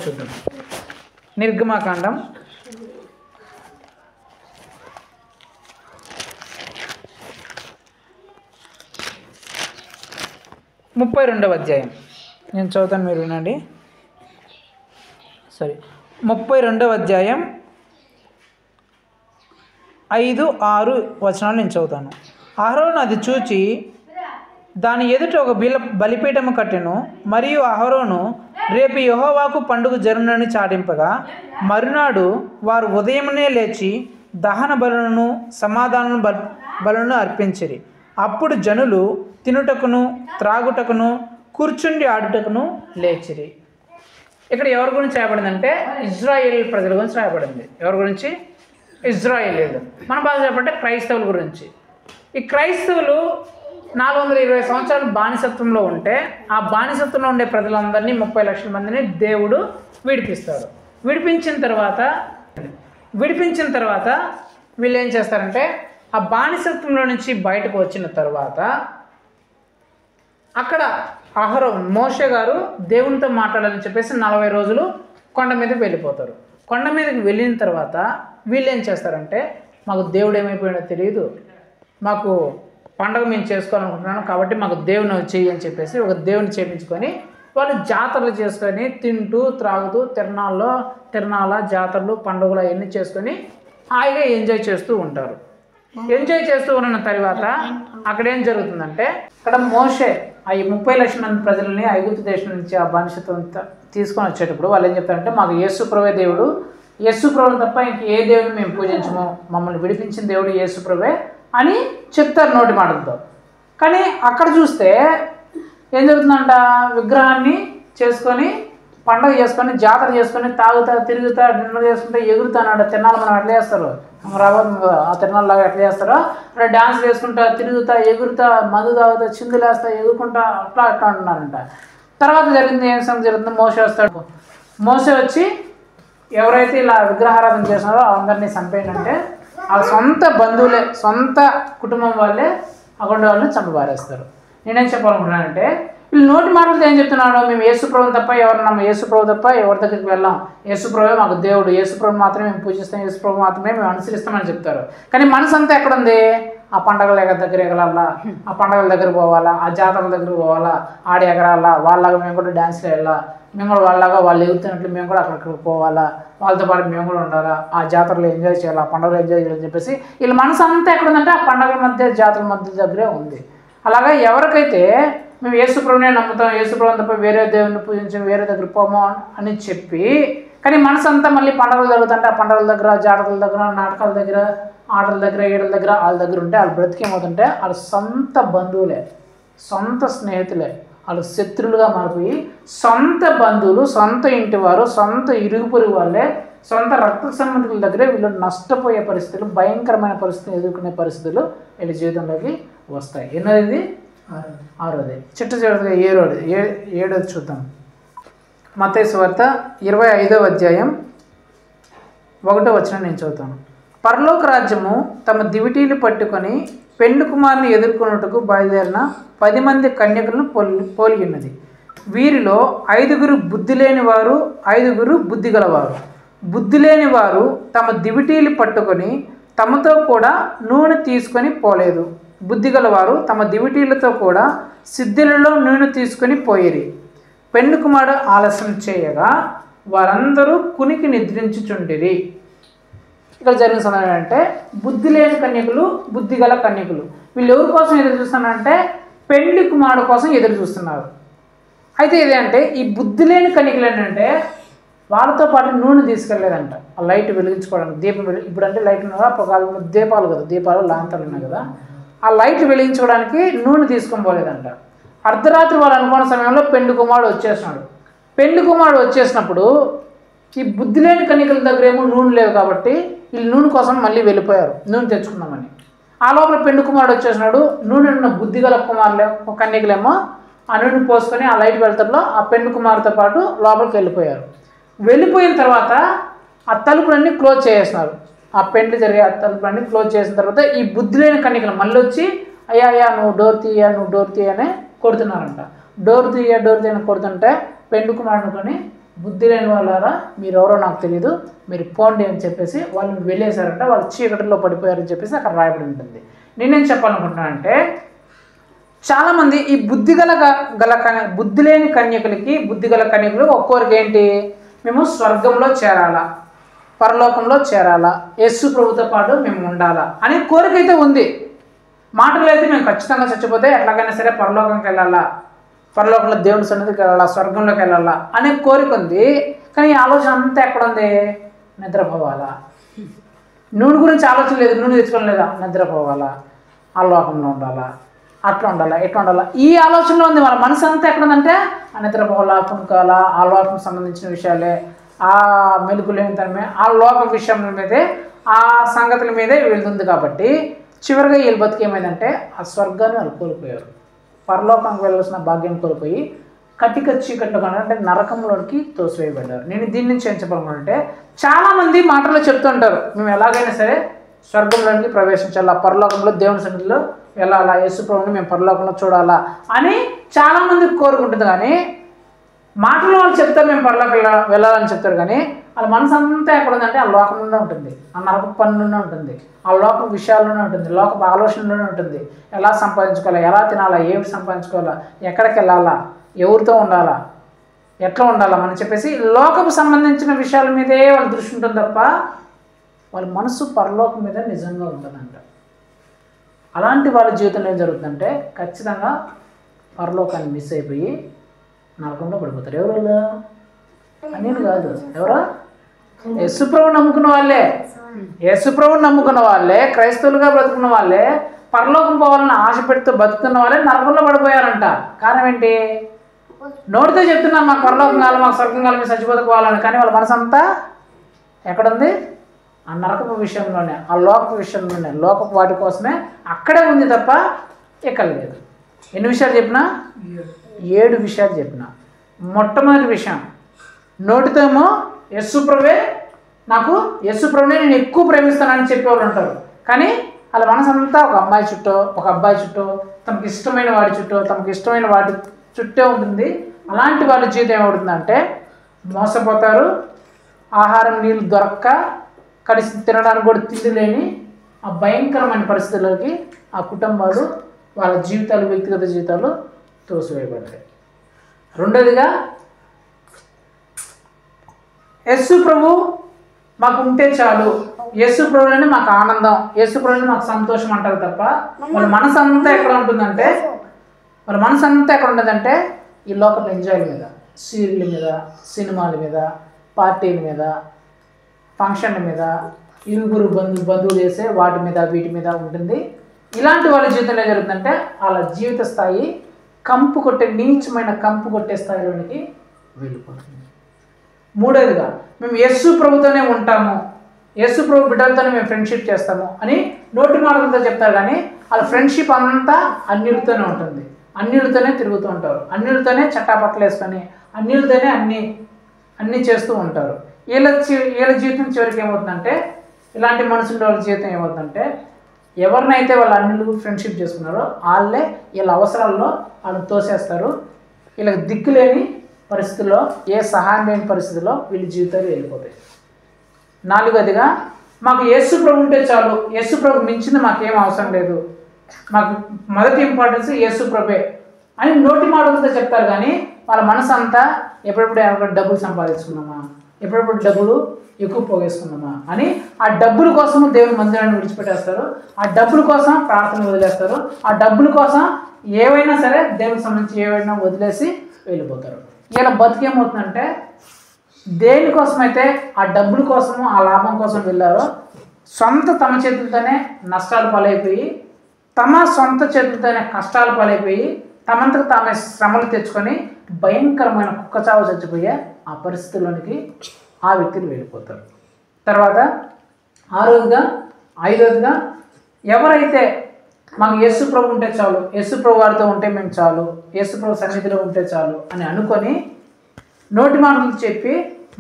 చూద్దాం. నిర్గమాకాండం 32వ అధ్యాయం నేను చదువుతాను, మీరు వినండి. 32వ అధ్యాయం 5, 6 వచనాలు నేను చదువుతాను. అహరోను అది చూచి దాని ఎదుట ఒక బలిపీఠము కట్టెను. మరియు అహరోను రేపు యెహోవాకు పండుగ జరుగునని చాటింపగా మరునాడు వారు ఉదయమునే లేచి దహన బలులను సమాధాన బలులను అర్పించిరి. అప్పుడు జనులు తినుటకును త్రాగుటకును కూర్చుండి ఆడుటకును లేచిరి. ఇక్కడ ఎవరి గురించి రాయబడిందంటే ఇజ్రాయేల్ ప్రజల గురించి రాయబడింది. ఎవరి గురించి? ఇజ్రాయేలీలు. మన భాష చెప్పంటే క్రైస్తవుల గురించి. ఈ క్రైస్తవులు 420 సంవత్సరాలు బానిసత్వంలో ఉంటే ఆ బానిసత్వంలో ఉండే ప్రజలందరినీ 30 లక్షల మందిని దేవుడు విడిపిస్తాడు. విడిపించిన తర్వాత వీళ్ళు ఏం చేస్తారంటే ఆ బానిసత్వంలో నుంచి బయటకు వచ్చిన తర్వాత అక్కడ మోషే గారు దేవునితో మాట్లాడాలని చెప్పేసి 40 రోజులు కొండ మీదకి వెళ్ళిపోతారు. కొండ మీదకి వెళ్ళిన తర్వాత వీళ్ళు ఏం చేస్తారంటే మాకు దేవుడు ఏమైపోయాడో తెలియదు, మాకు పండగ మేము చేసుకోవాలనుకుంటున్నాను కాబట్టి మాకు దేవుని చెయ్యి అని చెప్పేసి ఒక దేవుని చేయించుకొని వాళ్ళు జాతరలు చేసుకొని తింటూ త్రాగుతూ తిరణాల జాతరలు పండుగలు అవన్నీ చేసుకొని హాయిగా ఎంజాయ్ చేస్తూ ఉంటారు. ఎంజాయ్ చేస్తూ ఉన్న తర్వాత అక్కడ ఏం జరుగుతుందంటే, అక్కడ మోషే ఆ 30 లక్షల మంది ప్రజలని ఐగుప్తు దేశం నుంచి ఆ బానిసత్వంతో తీసుకొని వచ్చేటప్పుడు వాళ్ళు ఏం చెప్తారంటే, మాకు యేసు ప్రభువే దేవుడు, యేసు ప్రభువుని తప్ప ఇంక ఏ దేవుడిని మేము పూజించము, మమ్మల్ని విడిపించిన దేవుడు యేసు ప్రభువే అని చెప్తారు నోటి మాటలతో. కానీ అక్కడ చూస్తే ఏం జరుగుతుందంట, విగ్రహాన్ని చేసుకొని పండగ చేసుకొని జాతర చేసుకొని తాగుతా తిరుగుతా డిన్నర్ చేసుకుంటే ఎగురుతాడు. తిరణాలు మనం ఎట్లా చేస్తారు, రాబోతుంది కదా ఆ తిరణాలలాగా ఎట్లా చేస్తారో అట్లా డ్యాన్స్ చేసుకుంటా తిరుగుతా ఎగురుతా మందు తాగుతా చిందులేస్తా ఎగురుకుంటా అట్లా అట్లా అంటున్నారంట. తర్వాత జరిగింది ఏం సంగతి జరుగుతుంది, మోసే వస్తాడు. మోసే వచ్చి ఎవరైతే ఇలా విగ్రహారాధన చేస్తున్నారో అందరినీ చంపేయంటే వాళ్ళ సొంత బంధువులే సొంత కుటుంబం వాళ్ళే అక్కడ వాళ్ళని చంపబారేస్తారు. నేనేం చెప్పాలనుకుంటున్నానంటే, వీళ్ళు నోటి మాటలతో ఏం చెప్తున్నాడు, మేము యేసు ప్రభువుని తప్ప ఎవరినమ్మ, యేసు ప్రభు తప్ప ఎవరి దగ్గరికి వెళ్ళాం, యేసు ప్రభువే మాకు దేవుడు, యేసు ప్రభు మాత్రమే మేము పూజిస్తాం, యేసు ప్రభు మాత్రమే మేము అనుసరిస్తామని చెప్తారు. కానీ మనసు అంతా ఎక్కడుంది, ఆ పండగల దగ్గర ఎగరాలా, ఆ పండగల దగ్గర పోవాలా, ఆ జాతరల దగ్గర పోవాలా, ఆడి ఎగరాలా, వాళ్ళలాగా మేము కూడా డ్యాన్స్లో వెళ్ళాలా, మేము కూడా వాళ్ళలాగా వాళ్ళు ఎగురుతున్నట్లు మేము కూడా అక్కడికి పోవాలా, వాళ్ళతో పాటు మేము కూడా ఉండాలా, ఆ జాతరలో ఎంజాయ్ చేయాలి, ఆ పండుగలో ఎంజాయ్ చేయాలని చెప్పేసి వీళ్ళ మనసు అంతా ఎక్కడుందంటే ఆ పండుగల మధ్య జాతరల మధ్య దగ్గరే ఉంది. అలాగా ఎవరికైతే మేము యేసు ప్రభువునే నమ్ముతాం, యేసు ప్రభువుని తప్ప వేరే దేవుని పూజించాం, వేరే దగ్గర పోము అని చెప్పి, కానీ మనసు అంతా మళ్ళీ పండుగలు జరుగుతుంటే ఆ పండుగల దగ్గర జాతరల దగ్గర నాటకాల దగ్గర ఆటల దగ్గర ఈడల దగ్గర వాళ్ళ దగ్గర ఉంటే వాళ్ళు బ్రతికేమవుతుంటే వాళ్ళ సొంత బంధువులే సొంత స్నేహితులే వాళ్ళు శత్రువులుగా మారిపోయి, సొంత బంధువులు సొంత ఇంటి వారు సొంత ఇరుగు పొరుగు వాళ్ళే సొంత రక్త సంబంధికుల దగ్గరే వీళ్ళు నష్టపోయే పరిస్థితులు, భయంకరమైన పరిస్థితులు ఎదుర్కొనే పరిస్థితులు వీళ్ళ జీవితంలోకి వస్తాయి. ఎన్నోది ఆరోది చిట్ట చివరిగా ఏడోది చూద్దాం. మత్తయి సువార్త 25వ అధ్యాయం 1వ వచనం నేను చదువుతాను. పరలోక రాజ్యము తమ దివిటీలు పట్టుకొని పెండ్లి కుమారుని ఎదుర్కొనుటకు బయలుదేరిన 10 మంది కన్యకలను పోలి ఉన్నది. వీరిలో 5 బుద్ధి లేని వారు 5 బుద్ధి గలవారు. బుద్ధి లేని వారు తమ దివిటీలు పట్టుకొని తమతో కూడా నూనె తీసుకొని పోలేదు. బుద్ధి గలవారు తమ దివిటీలతో కూడా సిద్ధులలో నూనె తీసుకొని పోయిరి. పెండ్లి కుమారుడు ఆలస్యం చేయగా వారందరూ కునికి నిద్రించుచుండిరి. ఇక్కడ జరిగిన సమయం ఏంటంటే, బుద్ధి లేని కన్యకులు బుద్ధి గల కన్యకులు వీళ్ళు ఎవరి కోసం ఎదురు చూస్తున్నారంటే పెండ్లి కుమారుడు కోసం ఎదురు చూస్తున్నారు. అయితే ఇదేంటే ఈ బుద్ధి లేని కన్యకులు ఏంటంటే వాళ్ళతో పాటు నూనె తీసుకెళ్ళలేదంట. ఆ లైట్ వెలిగించుకోవడానికి దీపం ఇప్పుడు అంటే లైట్ ఉన్నదా, కాలంలో దీపాలు కదా, దీపాలు లాంతర్లు ఉన్నాయి కదా, ఆ లైట్ వెలిగించుకోవడానికి నూనె తీసుకొని పోలేదంట. అర్ధరాత్రి వాళ్ళు అనుకున్న సమయంలో పెండ్లి కుమారుడు వచ్చేసినాడు. పెండ్లి కుమారుడు వచ్చేసినప్పుడు ఈ బుద్ధి లేని కన్యకల దగ్గర ఏమో నూనె లేవు కాబట్టి వీళ్ళు నూనె కోసం మళ్ళీ వెళ్ళిపోయారు నూనె తెచ్చుకుందామని. ఆ లోపల పెండ్లి కుమారుడు వచ్చేసినాడు. నూనె ఉన్న బుద్ధి గల కన్యకలేమో ఆ నూనె పోసుకొని ఆ లైట్ వెళ్తారులో ఆ పెండ్లి కుమారుడితో పాటు లోపలికి వెళ్ళిపోయారు. వెళ్ళిపోయిన తర్వాత ఆ తలుపులన్నీ క్లోజ్ చేసేసినారు. ఆ పెండ్లి జరిగే ఆ తలుపులన్నీ క్లోజ్ చేసిన తర్వాత ఈ బుద్ధి లేని కన్యకలు మళ్ళీ వచ్చి అయ్యా నువ్వు డోర్ తీయ అని కొడుతున్నారంట. డోర్ తీయ అని కొడుతుంటే పెండ్లి కుమారుడు కొని బుద్ధి లేని వాళ్ళారా మీరెవరో నాకు తెలియదు, మీరు పోండి అని చెప్పేసి వాళ్ళు వెళ్ళేశారంట. వాళ్ళు చీకటిలో పడిపోయారని చెప్పేసి అక్కడ రాయబడి ఉంటుంది. నేనేం చెప్పాలనుకుంటున్నానంటే, చాలామంది ఈ బుద్ధి లేని కన్యకులకి బుద్ధి గల కన్యకులు ఒక్కొరికి ఏంటి, మేము స్వర్గంలో చేరాలా, పరలోకంలో చేరాలా, యేసు ప్రభుతో పాటు మేము ఉండాలా అనే కోరిక అయితే ఉంది. మాటలు అయితే మేము ఖచ్చితంగా చచ్చిపోతే ఎట్లాగైనా సరే పరలోకంకి వెళ్ళాలా, పరలోకంలో దేవుని సన్నిధికి వెళ్ళాలా, స్వర్గంలోకి వెళ్ళాలా అనే కోరిక ఉంది. కానీ ఈ ఆలోచన అంతా ఎక్కడుంది, నిద్రపోవాలా. నూనె గురించి ఆలోచన లేదు, నూనె తెచ్చుకోవడం లేదా, నిద్రపోవాలా, ఆ లోకంలో ఉండాలా, అట్లా ఉండాలా, ఎట్లా ఉండాలా, ఈ ఆలోచనలో ఉంది. వాళ్ళ మనసు అంతా ఎక్కడుందంటే ఆ నిద్రపోవాలా, పుణుకాలా, ఆ లోకం సంబంధించిన విషయాలే, ఆ మెలుగు లేనితనమే, ఆ లోక విషయం మీదే, ఆ సంగతుల మీదే వెళ్తుంది. కాబట్టి చివరిగా వీళ్ళు బతికి ఏమైందంటే ఆ స్వర్గాన్ని వాళ్ళు కోల్పోయారు, పరలోకానికి వెళ్ళాల్సిన భాగ్యం కోల్పోయి కటిక చీకట్లో అంటే నరకంలోనికి తోసివేయబడ్డారు. నేను దీని నుంచి ఏం చెప్పాలనుకుంటే, చాలామంది మాటల్లో చెప్తుంటారు మేము ఎలాగైనా సరే స్వర్గంలోనికి ప్రవేశించాలా, పరలోకంలో దేవుని సన్నిధిలో వెళ్ళాలా, యేసు ప్రభువుని మేము పరలోకంలో చూడాలా అని చాలామంది కోరుకుంటుంది. కానీ మాటలు వాళ్ళు చెప్తారు మేము పరలోకి వెళ్ళాలని చెప్తారు, కానీ వాళ్ళ మనసు అంతా ఎక్కడ ఉందంటే ఆ లోకంలోనే ఉంటుంది, ఆ నరక పనుల్లోనే ఉంటుంది, ఆ లోక విషయాల్లోనే ఉంటుంది, లోక ఆలోచనలోనే ఉంటుంది. ఎలా సంపాదించుకోవాలా, ఎలా తినాలా, ఏమి సంపాదించుకోవాలా, ఎక్కడికి వెళ్ళాలా, ఎవరితో ఉండాలా, ఎట్లా ఉండాలా అని చెప్పేసి లోకపు సంబంధించిన విషయాల మీదే వాళ్ళ దృష్టి ఉంటుంది తప్ప వాళ్ళ మనసు పరలోకం మీద నిజంగా ఉంటుందంట. అలాంటి వాళ్ళ జీవితంలో ఏం జరుగుతుందంటే ఖచ్చితంగా పరలోకాన్ని మిస్ అయిపోయి నరకంలో పడిపోతారు. ఎవరు వాళ్ళు? నేను కాదు, ఎవరో యేసుప్రభుని నమ్ముకున్న వాళ్ళే. యేసుప్రభుని నమ్ముకున్న వాళ్ళే, క్రైస్తవులుగా బ్రతుకున్న వాళ్ళే, పరలోకం పోవాలని ఆశ పెడుతూ బతుకున్న వాళ్ళే నరకంలో పడిపోయారంట. కారణం ఏంటి? నోటితో చెప్తున్నాం మాకు పరలోకం కావాలి, మాకు స్వర్గం కావాలి, మేము చచ్చిపోతుకోవాలని, కానీ వాళ్ళ మనసు అంతా ఎక్కడుంది? ఆ నరకపు విషయంలోనే, ఆ లోకపు విషయంలోనే, లోకపు వాటి కోసమే అక్కడే ఉంది తప్ప ఇక్కడ లేదు. ఎన్ని విషయాలు చెప్పినా? 7 విషయాలు చెప్పిన. మొట్టమొదటి విషయం, నోటితో ఏమో యేసుప్రభువే నాకు, యేసుప్రభునే నేను ఎక్కువ ప్రేమిస్తానని చెప్పేవాళ్ళు ఉంటారు. కానీ వాళ్ళ మనసు అంతా ఒక అమ్మాయి చుట్టూ, ఒక అబ్బాయి చుట్టూ, తమకు ఇష్టమైన వాడి చుట్టూ, తమకు ఇష్టమైన వాటి చుట్టే ఉంటుంది. అలాంటి వాళ్ళ జీవితం ఏమవుతుందంటే మోసపోతారు. ఆహారం నీళ్ళు దొరక్క, కలిసి తినడానికి కూడా తిండి లేని ఆ భయంకరమైన పరిస్థితుల్లోకి ఆ కుటుంబాలు, వాళ్ళ జీవితాలు, వ్యక్తిగత జీవితాలు తోసివేయబడతాయి. రెండోదిగా, యేసు ప్రభు మాకు ఉంటే చాలు, యేసు ప్రభులోనే మాకు ఆనందం, యేసు ప్రభులోనే మాకు సంతోషం అంటారు తప్ప వాళ్ళ మనసు అంతా ఎక్కడ ఉంటుందంటే, ఈ లోకల్ ఎంజాయ్ల మీద, సీరియల్ మీద, సినిమాల మీద, పార్టీల మీద, ఫంక్షన్ల మీద, ఇరుగురు బంధువులు చేసే వాటి మీద, వీటి మీద ఉంటుంది. ఇలాంటి వాళ్ళ జీవితంలో ఏం జరుగుతుందంటే వాళ్ళ జీవిత స్థాయి నీచమైన కంపు కొట్టే స్థాయిలోనికి వెళ్ళిపోతుంది. మూడోదిగా, మేము యేసు ప్రభుతోనే ఉంటాము, యేసు ప్రభు బిడ్డలతోనే మేము ఫ్రెండ్షిప్ చేస్తాము అని నోటి మాటలతో చెప్తారు. కానీ వాళ్ళ ఫ్రెండ్షిప్ అంతా అన్యులతోనే ఉంటుంది, అన్యులతోనే తిరుగుతూ ఉంటారు, అన్యులతోనే చట్టాపట్టలు వేసుకొని అన్యులతోనే అన్నీ చేస్తూ ఉంటారు. వీళ్ళ జీవితం చివరికి ఏమవుతుందంటే, ఇలాంటి మనుషుల వాళ్ళ జీవితం ఏమవుతుందంటే, ఎవరినైతే వాళ్ళు అన్యులు ఫ్రెండ్షిప్ చేసుకున్నారో వాళ్ళే వీళ్ళ అవసరాల్లో వాళ్ళు తోసేస్తారు. వీళ్ళకి దిక్కులేని పరిస్థితుల్లో, ఏ సహాయం లేని పరిస్థితుల్లో వీళ్ళ జీవితాలు వెళ్ళిపోతాయి. నాలుగోదిగా, మాకు యేసు ప్రభు ఉంటే చాలు, యేసు ప్రభు మించింది మాకేం అవసరం లేదు, మాకు మొదటి ఇంపార్టెన్స్ యేసు ప్రభే అని నోటి మాటలతో చెప్తారు. కానీ వాళ్ళ మనసు అంతా ఎప్పుడెప్పుడు డబ్బులు సంపాదించుకున్నామా, ఎప్పుడెప్పుడు డబ్బులు ఎక్కువ పోగేసుకున్నామా అని ఆ డబ్బుల కోసం దేవుని మందిరాన్ని విడిచిపెట్టేస్తారు, ఆ డబ్బుల కోసం ప్రార్థన వదిలేస్తారు, ఆ డబ్బుల కోసం ఏవైనా సరే దేవునికి సంబంధించి ఏవైనా వదిలేసి వెళ్ళిపోతారు. ఇలా బతికేమవుతుందంటే, దేనికోసమైతే ఆ డబ్బుల కోసము, ఆ లాభం కోసం వెళ్ళారో తమ చేతులతోనే నష్టాలు పాలైపోయి, తమ సొంత చేతులతోనే కష్టాలు పాలైపోయి, తమంతకు తామే శ్రమలు తెచ్చుకొని భయంకరమైన కుక్కచావు చచ్చిపోయే ఆ పరిస్థితుల్లోనికి ఆ వ్యక్తులు వెళ్ళిపోతారు. తర్వాత ఐదోదిగా, ఎవరైతే మాకు యేసు ప్రభు ఉంటే చాలు, యేసు ప్రభు వారితో ఉంటే మేము చాలు, యేసు ప్రభు సన్నిధిలో ఉంటే చాలు అని అనుకొని నోటి మాటలు చెప్పి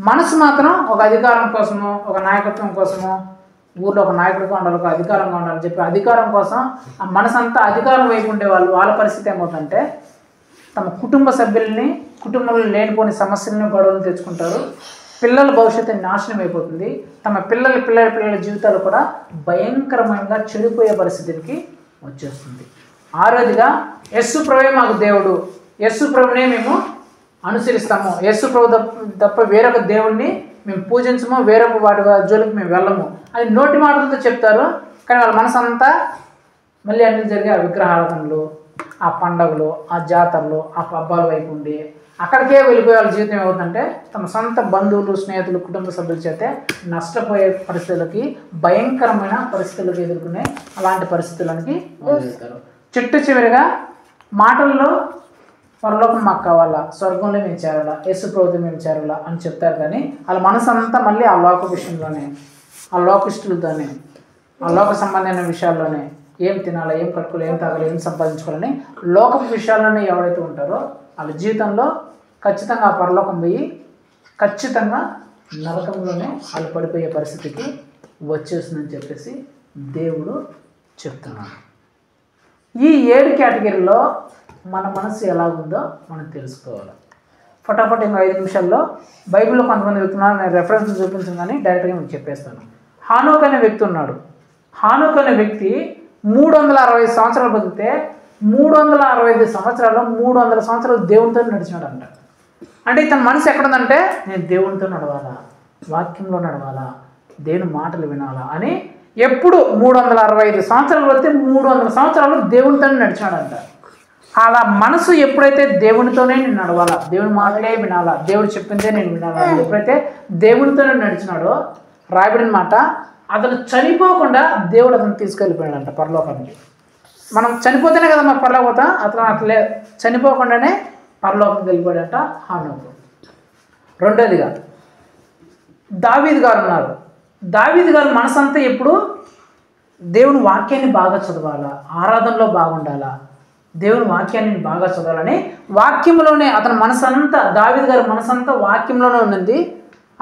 మనసు మాత్రం ఒక అధికారం కోసమో, ఒక నాయకత్వం కోసమో, ఊళ్ళో ఒక నాయకుడిగా ఉండాలి, ఒక అధికారంగా ఉండాలని చెప్పి అధికారం కోసం ఆ మనసు అంతా అధికారం వైపు ఉండే వాళ్ళ పరిస్థితి ఏమవుతుందంటే, తమ కుటుంబ సభ్యుల్ని, కుటుంబంలో లేనిపోని సమస్యలను, గొడవలు తెచ్చుకుంటారు. పిల్లల భవిష్యత్తు నాశనం అయిపోతుంది. తమ పిల్లల జీవితాలు కూడా భయంకరమైన చెడిపోయే పరిస్థితికి వచ్చేస్తుంది. ఆరోదిగా, యేసు ప్రభువే మాకు దేవుడు, యేసు ప్రభునే మేము అనుసరిస్తాము, యేసు ప్రభు తప్ప వేరొక దేవుణ్ణి మేము పూజించము, వేరొక వాటి జోలికి మేము వెళ్ళము అని నోటి మాటలతో చెప్తారు. కానీ వాళ్ళ మనసు అంతా మళ్ళీ అన్ని జరిగే ఆ విగ్రహారాధనలు, ఆ పండుగలు, ఆ జాతరలు, ఆ పబ్బాల వైపు ఉండి అక్కడికే వెళ్ళిపోయే వాళ్ళ జీవితం ఏమవుతుందంటే, తమ సొంత బంధువులు, స్నేహితులు, కుటుంబ సభ్యుల చేతే నష్టపోయే పరిస్థితులకి, భయంకరమైన పరిస్థితులకు ఎదుర్కొనే అలాంటి పరిస్థితులకి వెళ్తారు. చివరిగా మాటల్లో పరలోకం మాకు కావాలా, స్వర్గంలో మేము చేరాలా, యేసు ప్రభుతో మేము చేరాలా అని చెప్తారు. కానీ వాళ్ళ మనసు అంతా మళ్ళీ ఆ లోక విషయంలోనే, ఆ లోకిష్టులతోనే, ఆ లోక సంబంధమైన విషయాల్లోనే, ఏం తినాలా, ఏం కట్టుకోవాలి, ఏం తాగాలి, ఏం సంపాదించుకోవాలని లోకపు విషయాల్లోనే ఎవరైతే ఉంటారో వాళ్ళ జీవితంలో ఖచ్చితంగా ఆ పరలోకం పోయి ఖచ్చితంగా నరకంలోనే వాళ్ళు పడిపోయే పరిస్థితికి వచ్చేస్తుందని చెప్పేసి దేవుడు చెప్తున్నాడు. ఈ 7 కేటగిరీలో మన మనసు ఎలా ఉందో మనం తెలుసుకోవాలి. ఫటాఫట్ 5 నిమిషాల్లో బైబిల్లో కొంతమంది వ్యక్తున్నారు, నేను రెఫరెన్స్ చూపించను కానీ డైరెక్ట్గా మీకు చెప్పేస్తాను. హానోక్ అనే వ్యక్తి ఉన్నాడు. హానోక్ అనే వ్యక్తి 360 సంవత్సరాలు బతికితే 365 సంవత్సరాల్లో 300 సంవత్సరాలు దేవునితో నడిచినాడు అంట. అంటే ఇతని మనసు ఎక్కడుందంటే, నేను దేవునితో నడవాలా, వాక్యంలో నడవాలా, దేవుని మాటలు వినాలా అని ఎప్పుడు 365 సంవత్సరాలు వస్తే 300 సంవత్సరాలు దేవునితోనే నడిచాడంట. అలా మనసు ఎప్పుడైతే దేవునితోనే నేను నడవాలా, దేవుని మాటలే వినాలా, దేవుడు చెప్పిందే నేను వినాలా, ఎప్పుడైతే దేవునితోనే నడిచినాడో రాయబడిన మాట, అతను చనిపోకుండా దేవుడు అతను తీసుకెళ్ళిపోయాడంట పరలోకానికి. మనం చనిపోతేనే కదా మన పరలోకి పోతాం, అతను అట్లే చనిపోకుండానే పరలోకంకి వెళ్ళిపోయాడంట హానోకు. రెండోదిగా దావీదు గారు ఉన్నారు. దావీదు గారు మనసంతా ఎప్పుడు దేవుని వాక్యాన్ని బాగా చదవాలా, ఆరాధనలో బాగుండాలా, దేవుని వాక్యాన్ని బాగా చదవాలని వాక్యంలోనే అతని మనసంతా, దావీదు గారి మనసంతా వాక్యంలోనే ఉన్నది.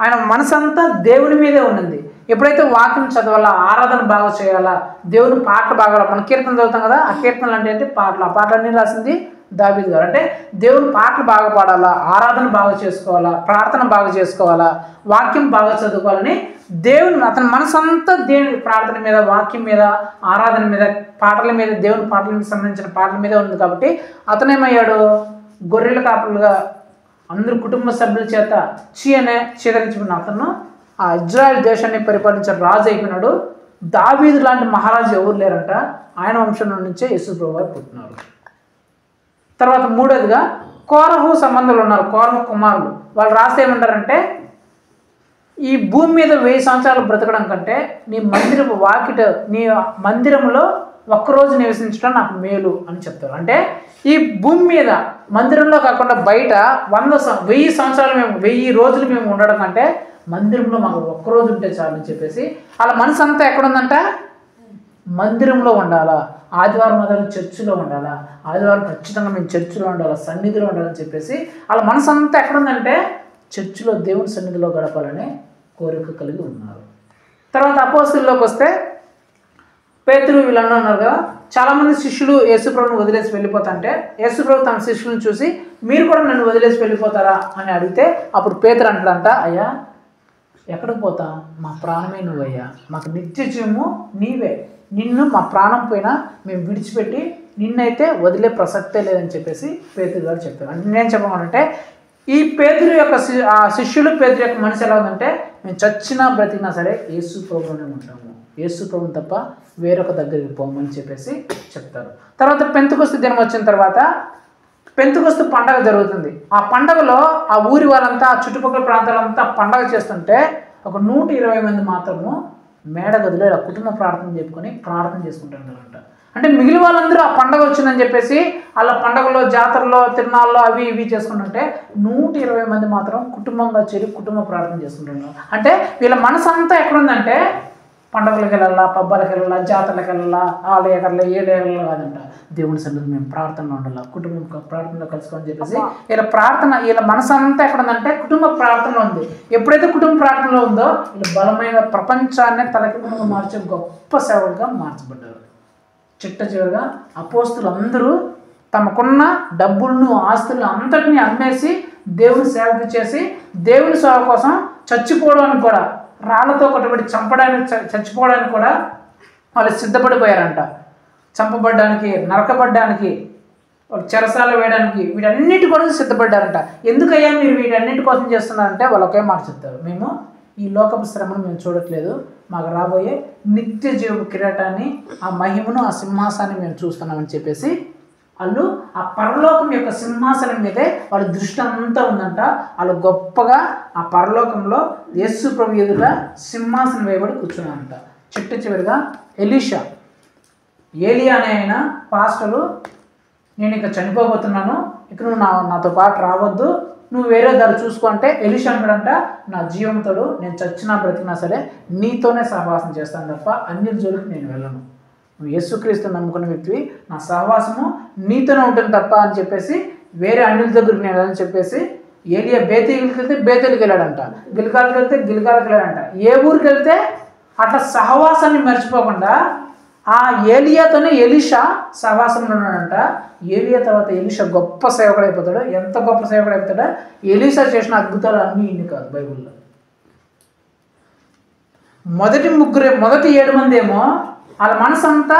ఆయన మనసంతా దేవుని మీదే ఉన్నది. ఎప్పుడైతే వాక్యం చదవాలా, ఆరాధన బాగా చేయాలా, దేవుని పాటలు బాగా, మన కీర్తన చదువుతాం కదా, ఆ కీర్తనలు అంటే పాటలు, ఆ పాటలన్నీ రాసింది దావీదు గారు. అంటే దేవుని పాటలు బాగా పాడాలా, ఆరాధన బాగా చేసుకోవాలా, ప్రార్థన బాగా చేసుకోవాలా, వాక్యం బాగా చదువుకోవాలని దేవుని, అతని మనసంతా దేవుని ప్రార్థన మీద, వాక్యం మీద, ఆరాధన మీద, పాటల మీద, దేవుని పాటలకు సంబంధించిన పాటల మీద ఉంది. కాబట్టి అతనేమయ్యాడు, గొర్రెల కాపులుగా అందరు కుటుంబ సభ్యుల చేత చీదరించుకున్న అతను ఆ ఇజ్రాయెల్ దేశాన్ని పరిపాలించిన రాజు అయిపోయినాడు. దావీదు లాంటి మహారాజు ఎవరు లేరంట. ఆయన వంశంలో నుంచే యేసు ప్రభువు వారు పుట్టినారు. తర్వాత మూడోదిగా కోరహు సంబంధాలు ఉన్నారు, కోరహు కుమారులు. వాళ్ళు రాస్తే ఏమంటారంటే, ఈ భూమి మీద 1000 సంవత్సరాలు బ్రతకడం కంటే నీ మందిరపు వాకిట, నీ మందిరంలో ఒక్కరోజు నివసించడం నాకు మేలు అని చెప్తారు. అంటే ఈ భూమి మీద మందిరంలో కాకుండా బయట 1000 సంవత్సరాలు మేము 1000 రోజులు మేము ఉండడం కంటే మందిరంలో మాకు ఒక్కరోజు ఉంటే చాలు అని చెప్పేసి అలా మనసు అంతా ఎక్కడుందంట, మందిరంలో ఉండాలా, ఆదివారం మొదలు చర్చిలో ఉండాలా, ఆదివారం ఖచ్చితంగా మేము చర్చిలో ఉండాలా, సన్నిధిలో ఉండాలని చెప్పేసి అలా మనసు అంతా ఎక్కడుందంటే చర్చిలో దేవుని సన్నిధిలో గడపాలనే కోరిక కలిగి ఉన్నారు. తర్వాత అపోస్తలులోకి వస్తే పేతురు వీళ్ళన్నా ఉన్నారు కదా, చాలామంది శిష్యులు యేసుప్రభుని వదిలేసి వెళ్ళిపోతుంటే యేసుప్రభు తన శిష్యులను చూసి మీరు కూడా నన్ను వదిలేసి వెళ్ళిపోతారా అని అడిగితే అప్పుడు పేతురు అంటాడంట, అయ్యా ఎక్కడికి పోతాం, మా ప్రాణమే నువ్వయ్యా, మాకు నిత్య జీవము నీవే, నిన్ను మా ప్రాణం పోయినా మేము విడిచిపెట్టి నిన్నైతే వదిలే ప్రసక్తే లేదని చెప్పేసి పేతురు గారు చెప్పారు. అంటే నేను చెప్పమంటే ఈ పేతురు యొక్క శిష్యులు, పేతురు యొక్క మనసు ఎలా ఉందంటే, మేము చచ్చినా బ్రతికినా సరే యేసు ప్రభువునే ఉంటాము, యేసు ప్రభువుని తప్ప వేరొక దగ్గరికి పోమని చెప్పేసి చెప్తారు. తర్వాత పెంతెకొస్తు దినం వచ్చిన తర్వాత పెంతెకొస్తు పండగ జరుగుతుంది. ఆ పండగలో ఆ ఊరి వాళ్ళంతా, ఆ చుట్టుపక్కల ప్రాంతాలంతా పండగ చేస్తుంటే ఒక 120 మంది మాత్రము మేడ గదిలో ఇలా కుటుంబ ప్రార్థన చెప్పుకొని ప్రార్థన చేసుకుంటారంట. అంటే మిగిలిన వాళ్ళందరూ ఆ పండగ వచ్చిందని చెప్పేసి అలా పండగలో, జాతరలో, తిరునాళ్ళలో అవి ఇవి చేసుకుంటుంటే 120 మంది మాత్రం కుటుంబంగా చేరి కుటుంబ ప్రార్థన చేసుకుంటున్నారు. అంటే వీళ్ళ మనసు అంతా ఎక్కడుందంటే పండుగలకు వెళ్ళాలా, పబ్బాలకు వెళ్ళాలా, జాతరలకు వెళ్ళాలా, ఆలయాలు ఏలయాలలో కాదంట, దేవుని సన్నిధి మేము ప్రార్థనలో ఉండాలా, కుటుంబం ప్రార్థనలో కలుసుకోని చెప్పేసి వీళ్ళ ప్రార్థన, వీళ్ళ మనసు అంతా ఎక్కడుందంటే కుటుంబ ప్రార్థనలో ఉంది. ఎప్పుడైతే కుటుంబ ప్రార్థనలో ఉందో వీళ్ళు బలమైన ప్రపంచాన్ని తలకిందులుగా మార్చే గొప్ప సేవలుగా మార్చబడ్డారు. చిట్ట చివరిగా అపోస్తులందరూ తమకున్న డబ్బులను, ఆస్తులను అంతటినీ అమ్మేసి దేవుని సేవకు చేసి దేవుని సేవ కోసం చచ్చిపోవడానికి కూడా, రాళ్లతో కొట్టబడి చచ్చిపోవడానికి కూడా వాళ్ళు సిద్ధపడిపోయారంట. చంపబడ్డానికి, నరకబడ్డానికి, చెరసాల వేయడానికి, వీటన్నిటి కోసం సిద్ధపడ్డారంట. ఎందుకయ్యా మీరు వీటన్నిటి కోసం చేస్తున్నారంటే వాళ్ళు ఒకే మాట చెప్తారు, మేము ఈ లోకపు శ్రమను మేము చూడట్లేదు, మాకు రాబోయే నిత్య జీవ కిరీటాన్ని, ఆ మహిమను, ఆ సింహాసాన్ని మేము చూస్తున్నామని చెప్పేసి వాళ్ళు ఆ పరలోకం యొక్క సింహాసనం మీదే వాళ్ళ దృష్టి అంతా ఉందంట. వాళ్ళు గొప్పగా ఆ పరలోకంలో యేసు ప్రభు ఎదుట సింహాసనం వేయబడి కూర్చున్నారంట. చిట్ట చివరిగా ఎలీషా, ఏలియా అనే ఆయన పాస్టరు, నేను ఇక చనిపోబోతున్నాను, ఇక నువ్వు నాతో పాటు రావద్దు, నువ్వు వేరే దారి చూసుకో అంటే ఎలీషా అంటాడంట, నా జీవంతోడు నేను చచ్చినా బ్రతికినా సరే నీతోనే సహవాసం చేస్తాను తప్ప అన్యుల జోలికి నేను వెళ్ళను, నువ్వు యేసుక్రీస్తు నమ్ముకున్న వ్యక్తివి, నా సహవాసము నీతోనే ఉంటుంది తప్ప అని చెప్పేసి వేరే అన్యుల దగ్గరికి నేను వెళ్ళని చెప్పేసి ఏలియా బేతేలికి వెళ్తే బేతేలికి వెళ్ళాడంట, గిల్గాల్కి వెళ్తే గిల్గాల్కి వెళ్ళాడంట. ఏ ఊరికి వెళ్తే అట్లా సహవాసాన్ని మర్చిపోకుండా ఆ ఏలియాతోనే ఎలీషా సహవాసంలో ఉన్నాడంట. ఏలియా తర్వాత ఎలీషా గొప్ప సేవకుడు అయిపోతాడు. ఎంత గొప్ప సేవకుడు అయిపోతాడో, ఎలీషా చేసిన అద్భుతాలు అన్నీ ఇన్ని కాదు బైబిల్లో. మొదటి 7 మంది ఏమో వాళ్ళ మనసు అంతా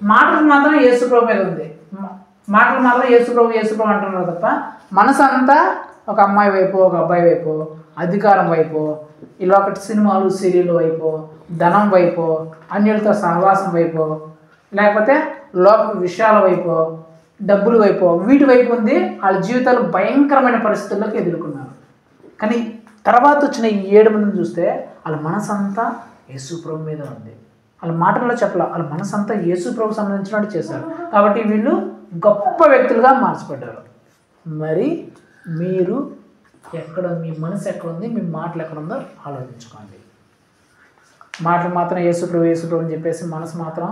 మాటలు మాత్రం యేసుప్రభు మీద ఉంది, మాటలు మాత్రం యేసుప్రభు యేసుప్రభు అంటున్నారు తప్ప మనసు అంతా ఒక అమ్మాయి వైపు ఒక అబ్బాయి వైపు, అధికారం వైపు, ఇలా ఒకటి సినిమాలు సీరియల్ వైపు, ధనం వైపు, అన్యులతో సహవాసం వైపు, లేకపోతే లోక విషయాల వైపు, డబ్బుల వైపు, వీటి వైపు ఉంది. వాళ్ళ జీవితాలు భయంకరమైన పరిస్థితుల్లోకి ఎదుర్కొన్నారు. కానీ తర్వాత వచ్చిన ఈ 7 మందిని చూస్తే వాళ్ళ మనసంతా యేసు ప్రభు మీద ఉంది. వాళ్ళ మాటల్లో చెప్పాల, వాళ్ళ మనసంతా యేసు ప్రభు సంబంధించినట్టు చేశారు. కాబట్టి వీళ్ళు గొప్ప వ్యక్తులుగా మార్చబడ్డారు. మరి మీరు ఎక్కడ, మీ మనసు ఎక్కడుంది, మీ మాటలు ఎక్కడుందో ఆలోచించుకోండి. మాటలు మాత్రం యేసు ప్రభు అని చెప్పేసి మనసు మాత్రం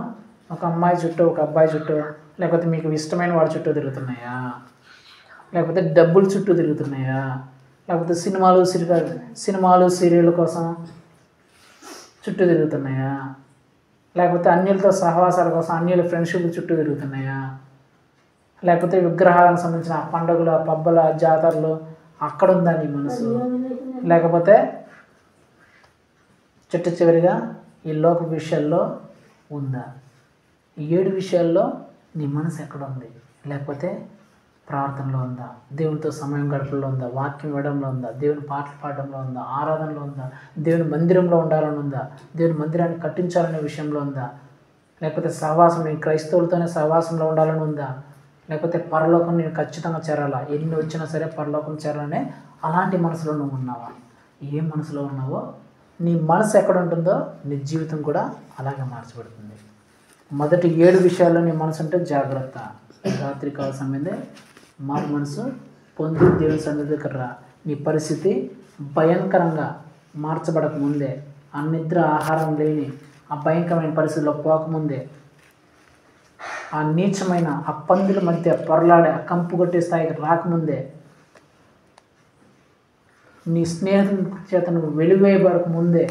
ఒక అమ్మాయి చుట్టూ ఒక అబ్బాయి చుట్టూ, లేకపోతే మీకు ఇష్టమైన వాడి చుట్టూ తిరుగుతున్నాయా, లేకపోతే డబ్బుల చుట్టూ తిరుగుతున్నాయా, లేకపోతే సినిమాలు సీరియల్ కోసం చుట్టూ తిరుగుతున్నాయా, లేకపోతే అన్యులతో సహవాసాల కోసం అన్యుల ఫ్రెండ్షిప్ చుట్టూ తిరుగుతున్నాయా, లేకపోతే విగ్రహాలకు సంబంధించిన పండుగల పబ్బల జాతరలు అక్కడ ఉందా నీ మనసు, లేకపోతే చివరిగా ఈ లోక విషయాల్లో ఉందా? ఈ 7 విషయాల్లో నీ మనసు ఎక్కడ ఉంది? లేకపోతే ప్రార్థనలో ఉందా, దేవునితో సమయం గడపడంలో ఉందా, వాక్యం ఇవ్వడంలో ఉందా, దేవుని పాటలు పాడడంలో ఉందా, ఆరాధనలో ఉందా, దేవుని మందిరంలో ఉండాలని ఉందా, దేవుని మందిరాన్ని కట్టించాలనే విషయంలో ఉందా, లేకపోతే సహవాసం, నేను క్రైస్తవులతోనే సహవాసంలో ఉండాలని ఉందా, లేకపోతే పరలోకం నేను ఖచ్చితంగా చేరాలా, ఎన్ని వచ్చినా సరే పరలోకం చేరాలనే అలాంటి మనసులో నువ్వు ఉన్నావా? ఏ మనసులో ఉన్నావో, నీ మనసు ఎక్కడ ఉంటుందో నీ జీవితం కూడా అలాగే మార్చబడుతుంది. మొదటి 7 విషయాల్లో నీ మనసు అంటే జాగ్రత్త. రాత్రి కాల సమయంలో మారు మనసు పొంది దేవుని సన్నిధి దగ్గర రా. నీ పరిస్థితి భయంకరంగా మార్చబడక ముందే, ఆ నిద్ర ఆహారం లేని ఆ భయంకరమైన పరిస్థితిలో పోకముందే, ఆ నీచమైన ఆ పందుల మధ్య పొరలాడే ఆ కంపు కొట్టే స్థాయికి రాకముందే, నీ స్నేహితుల చేత నువ్వు వెలివేయబడక ముందే,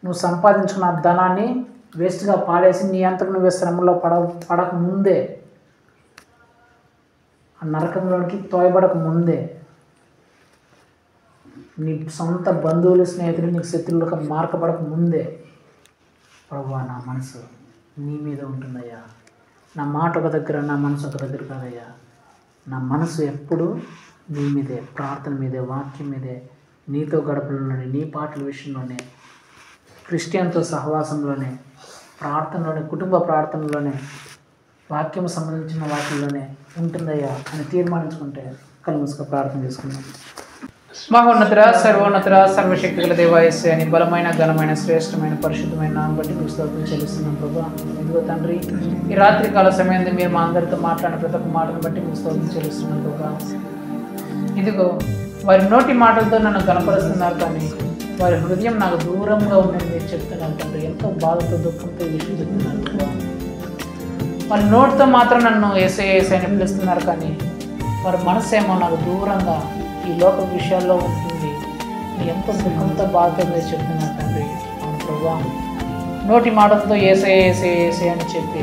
నువ్వు సంపాదించుకున్న ధనాన్ని వేస్ట్గా పాడేసి నీ అంతకు నువ్వే శ్రమలో పడక ముందే, ఆ నరకంలోనికి తోయబడక ముందే, నీ సొంత బంధువులు స్నేహితులు నీకు శత్రువులుగా మార్చబడక ముందే, ప్రభువా నా మనసు నీ మీద ఉంటుందయ్యా, నా మాట ఒక దగ్గర నా మనసు ఒక దగ్గర కాదయ్యా, నా మనసు ఎప్పుడు నీ మీదే, ప్రార్థన మీదే, వాక్యం మీదే, నీతో గడపడంలోనే, నీ పాటల విషయంలోనే, క్రిస్టియన్తో సహవాసంలోనే, ప్రార్థనలోనే, కుటుంబ ప్రార్థనలోనే, వాక్యం సంబంధించిన వాటిల్లోనే ఉంటుందయ్యా అని తీర్మానించుకుంటే కళ్ళు మూసుకొని ప్రార్థన చేసుకుందాం. మహోన్నతుడ, సర్వోన్నతుడ, సర్వశక్తి గల దేవాయస్సు అని బలమైన, ఘనమైన, శ్రేష్టమైన, పరిశుద్ధమైన నామం బట్టి మీకు స్తోత్రం చెల్లిస్తున్నాం ప్రభా. ఇదిగో తండ్రి, ఈ రాత్రి కాల సమయంలో మీరు మా అందరితో మాట్లాడిన ప్రతి ఒక్క మాటను బట్టి మీకు స్తోత్రం చెల్లిస్తున్నాం ప్రభా. ఇదిగో వారి నోటి మాటలతో నన్ను కనపరుస్తున్నారు, కానీ వారి హృదయం నాకు దూరంగా ఉందని మీరు చెప్తున్నారు తండ్రి. ఎంతో బాధతో, దుఃఖంతో ఈ విషయం చెప్తున్నారు ప్రభా. వాళ్ళ నోటితో మాత్రం నన్ను ఏసై అని పిలుస్తున్నారు, కానీ వారి మనసు ఏమో నాకు దూరంగా ఈ లోక విషయాల్లో ఉంటుంది. ఎంతో దుఃఖంతో బాధతో మీరు చెప్తున్నారు తండ్రి. అవును ప్రభా, నోటి మాటలతో ఏసై అని చెప్పి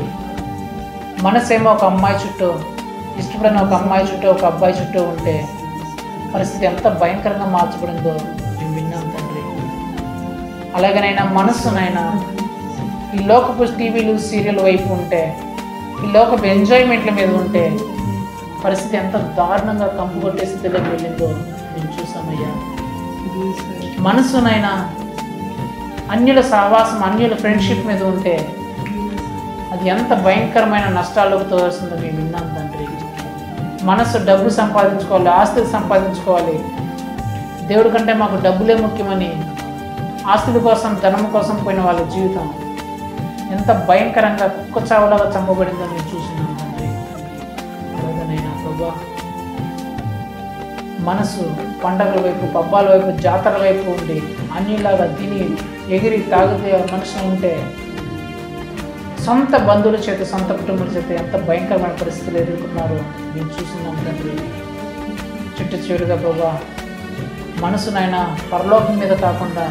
మనసేమో ఒక అమ్మాయి చుట్టూ, ఇష్టపడిన ఒక అమ్మాయి చుట్టూ, ఒక అబ్బాయి చుట్టూ ఉంటే పరిస్థితి ఎంత భయంకరంగా మార్చబడిందో మేము విన్నాం తండ్రి. అలాగనైనా మనస్సునైనా ఈ లోకపు టీవీలు సీరియల్ వైపు ఉంటే, ఈ లోకపు ఎంజాయ్మెంట్ల మీద ఉంటే పరిస్థితి ఎంత దారుణంగా కంపు కొట్టే స్థితిలోకి వెళ్ళిందో మేము చూసామయ్యా. మనస్సునైనా అన్యుల సహవాసం, అన్యుల ఫ్రెండ్షిప్ మీద ఉంటే అది ఎంత భయంకరమైన నష్టాల్లోకి తోస్తుందో మేము విన్నాం తండ్రి. మనసు డబ్బు సంపాదించుకోవాలి, ఆస్తులు సంపాదించుకోవాలి, దేవుడి కంటే మాకు డబ్బులే ముఖ్యమని ఆస్తుల కోసం, ధనం కోసం పోయిన వాళ్ళ జీవితం ఎంత భయంకరంగా కుక్క చావులాగా చంపబడిందో మేము చూస్తున్నాం తండ్రి. అలాగనైనా ప్రభా, మనసు పండగల వైపు, పబ్బాల వైపు, జాతరల వైపు ఉండి అన్నిలాగా తిని ఎగిరి తాగితే మనుషులు ఉంటే సొంత బంధువుల చేత, సొంత కుటుంబాల చేత ఎంత భయంకరమైన పరిస్థితులు ఎదుర్కొన్నారో మేము చూస్తున్నాం తండ్రి. చివరిగా ప్రభా, మనసునైనా పరలోకం మీద కాకుండా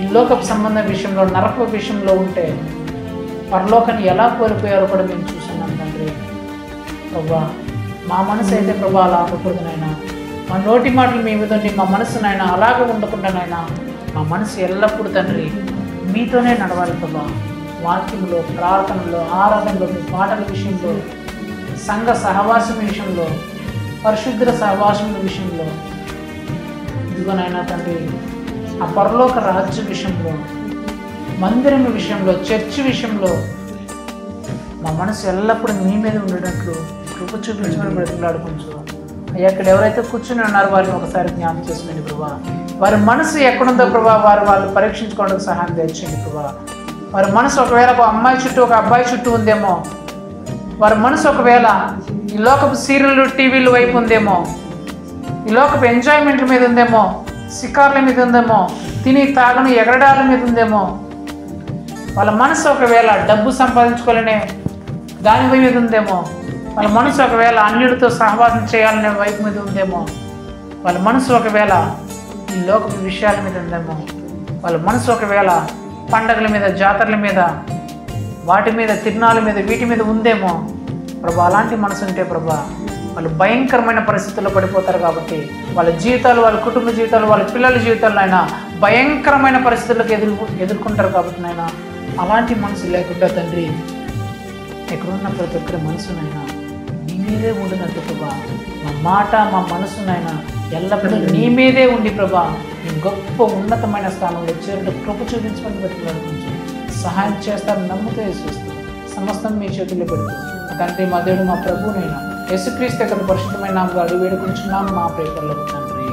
ఈ లోకపు సంబంధం విషయంలో, నరక విషయంలో ఉంటే పరలోకాన్ని ఎలా కోల్పోయారో కూడా మేము చూస్తున్నాం తండ్రి. ప్రభా, మా మనసు అయితే ప్రభా అలా ఉండకూడదునైనా, మా నోటి మాటలు మీ మీద ఉండి మా మనసునైనా అలాగే ఉండకుండానైనా మా మనసు ఎల్లప్పుడూ తండ్రి మీతోనే నడవాలి ప్రభా. వాక్యంలో, ప్రార్థనలో, ఆరాధనలో, మీ పాటల విషయంలో, సంఘ సహవాసం విషయంలో పరిశుద్ధుల సహవాసముల విషయంలో, ఇదిగోనైనా తండ్రి ఆ పరలోక రాజ్య విషయంలో, మందిరం విషయంలో, చర్చి విషయంలో మా మనసు ఎల్లప్పుడూ మీ మీద ఉండేటట్లు కృప చూపించమని బ్రతిలాడుకుంటూ అయ్యా, అక్కడ ఎవరైతే కూర్చుని ఉన్నారో వారిని ఒకసారి జ్ఞాపకం చేసుకోండి ప్రభా. వారి మనసు ఎక్కడుందో ప్రభా వాళ్ళు పరీక్షించుకోవడానికి సహాయం తెచ్చేయండి ప్రభా. వారి మనసు ఒకవేళ ఒక అమ్మాయి చుట్టూ ఒక అబ్బాయి చుట్టూ ఉందేమో, వారి మనసు ఒకవేళ ఈ లోకపు సీరియల్ టీవీల వైపు ఉందేమో, ఈ లోకపు ఎంజాయ్మెంట్ల మీద ఉందేమో, షికార్ల మీద ఉందేమో, తిని తాగని ఎగరడాల మీద ఉందేమో, వాళ్ళ మనసు ఒకవేళ డబ్బు సంపాదించుకోవాలనే దాని మీద ఉందేమో, వాళ్ళ మనసు ఒకవేళ అన్యుడితో సహవాసం చేయాలనే వైపు మీద ఉందేమో, వాళ్ళ మనసు ఒకవేళ ఈ లోకపు విషయాల మీద ఉందేమో, వాళ్ళ మనసు ఒకవేళ పండగల మీద, జాతరల మీద, వాటి మీద, తిరునాళ్ళ మీద, వీటి మీద ఉందేమో ప్రభా. అలాంటి మనసు ఉంటే ప్రభా వాళ్ళు భయంకరమైన పరిస్థితుల్లో పడిపోతారు. కాబట్టి వాళ్ళ జీవితాలు, వాళ్ళ కుటుంబ జీవితాలు, వాళ్ళ పిల్లల జీవితాల్లో అయినా భయంకరమైన పరిస్థితులకు ఎదుర్కొంటారు. కాబట్టి నాయన అలాంటి మనసు లేకుండా తండ్రి ఎక్కడున్న ప్రతి ఒక్కరి మనసునైనా నీ మీదే ఉండినట్టు ప్రభా, మా మాట, మా మనసునైనా ఎల్లప్పుడూ నీ మీదే ఉండి ప్రభా ఈ గొప్ప ఉన్నతమైన స్థానంలో చేరుట కృప చూపించమని బతిలాడుకుంటూ సహాయం చేస్తారని నమ్ముతూ చూస్తూ సమస్తం మీ చేతుల్లో పెడుతూ తండ్రి మా దేవుడు మా ప్రభువునైనా యేసుక్రీస్తు యొక్క పరిశుద్ధమైన నామములో అడిగి వేడుకుంటున్నాము మా ప్రియపరలోక తండ్రి.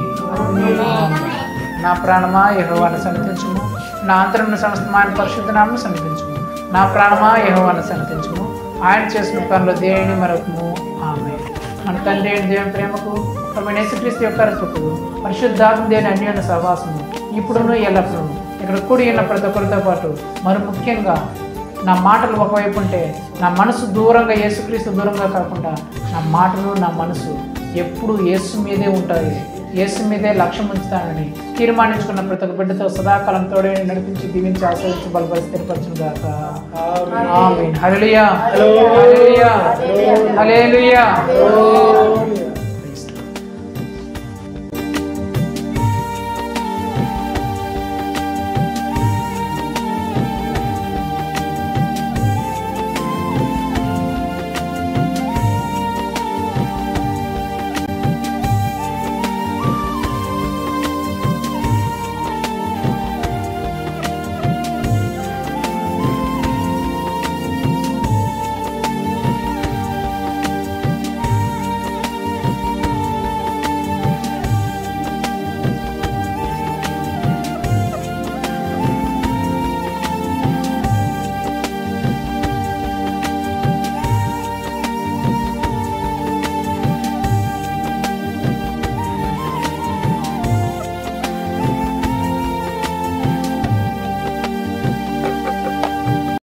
నా ప్రాణమా యెహోవాను సన్నిధించుము, నా అంతరంగ సమస్తమైన పరిశుద్ధ నామమును సన్నిధించుము. నా ప్రాణమా యెహోవాను సన్నిధించుము, ఆయన చేసిన పనులు దేవుని మరొకము. ఆమేన్. మన తండ్రి అయిన దేవుని ప్రేమకు, ప్రభువైన యేసుక్రీస్తు యొక్క కృపకు, పరిశుద్ధాత్మ దేవుని అన్యోన్య సహవాసము ఇప్పుడును ఎల్లప్పుడూ ఇక్కడ కూడి ఉన్న ప్రతి ఒక్కరితో పాటు మరి ముఖ్యంగా నా మాటలు ఒకవైపు ఉంటే నా మనసు దూరంగా, యేసుక్రీస్తు దూరంగా కాకుండా నా మాటలు, నా మనసు ఎప్పుడు యేసు మీదే ఉంటుంది, యేసు మీదే లక్ష్యం ఉంచుతానని తీర్మానించుకున్న ప్రతి ఒక్క బిడ్డతో సదాకాలం తోడే నడిపించి, దీవించి, ఆశీర్వదించి, బలపరిచి స్థిరపరచును గాక. ఆమేన్. హల్లెలూయా.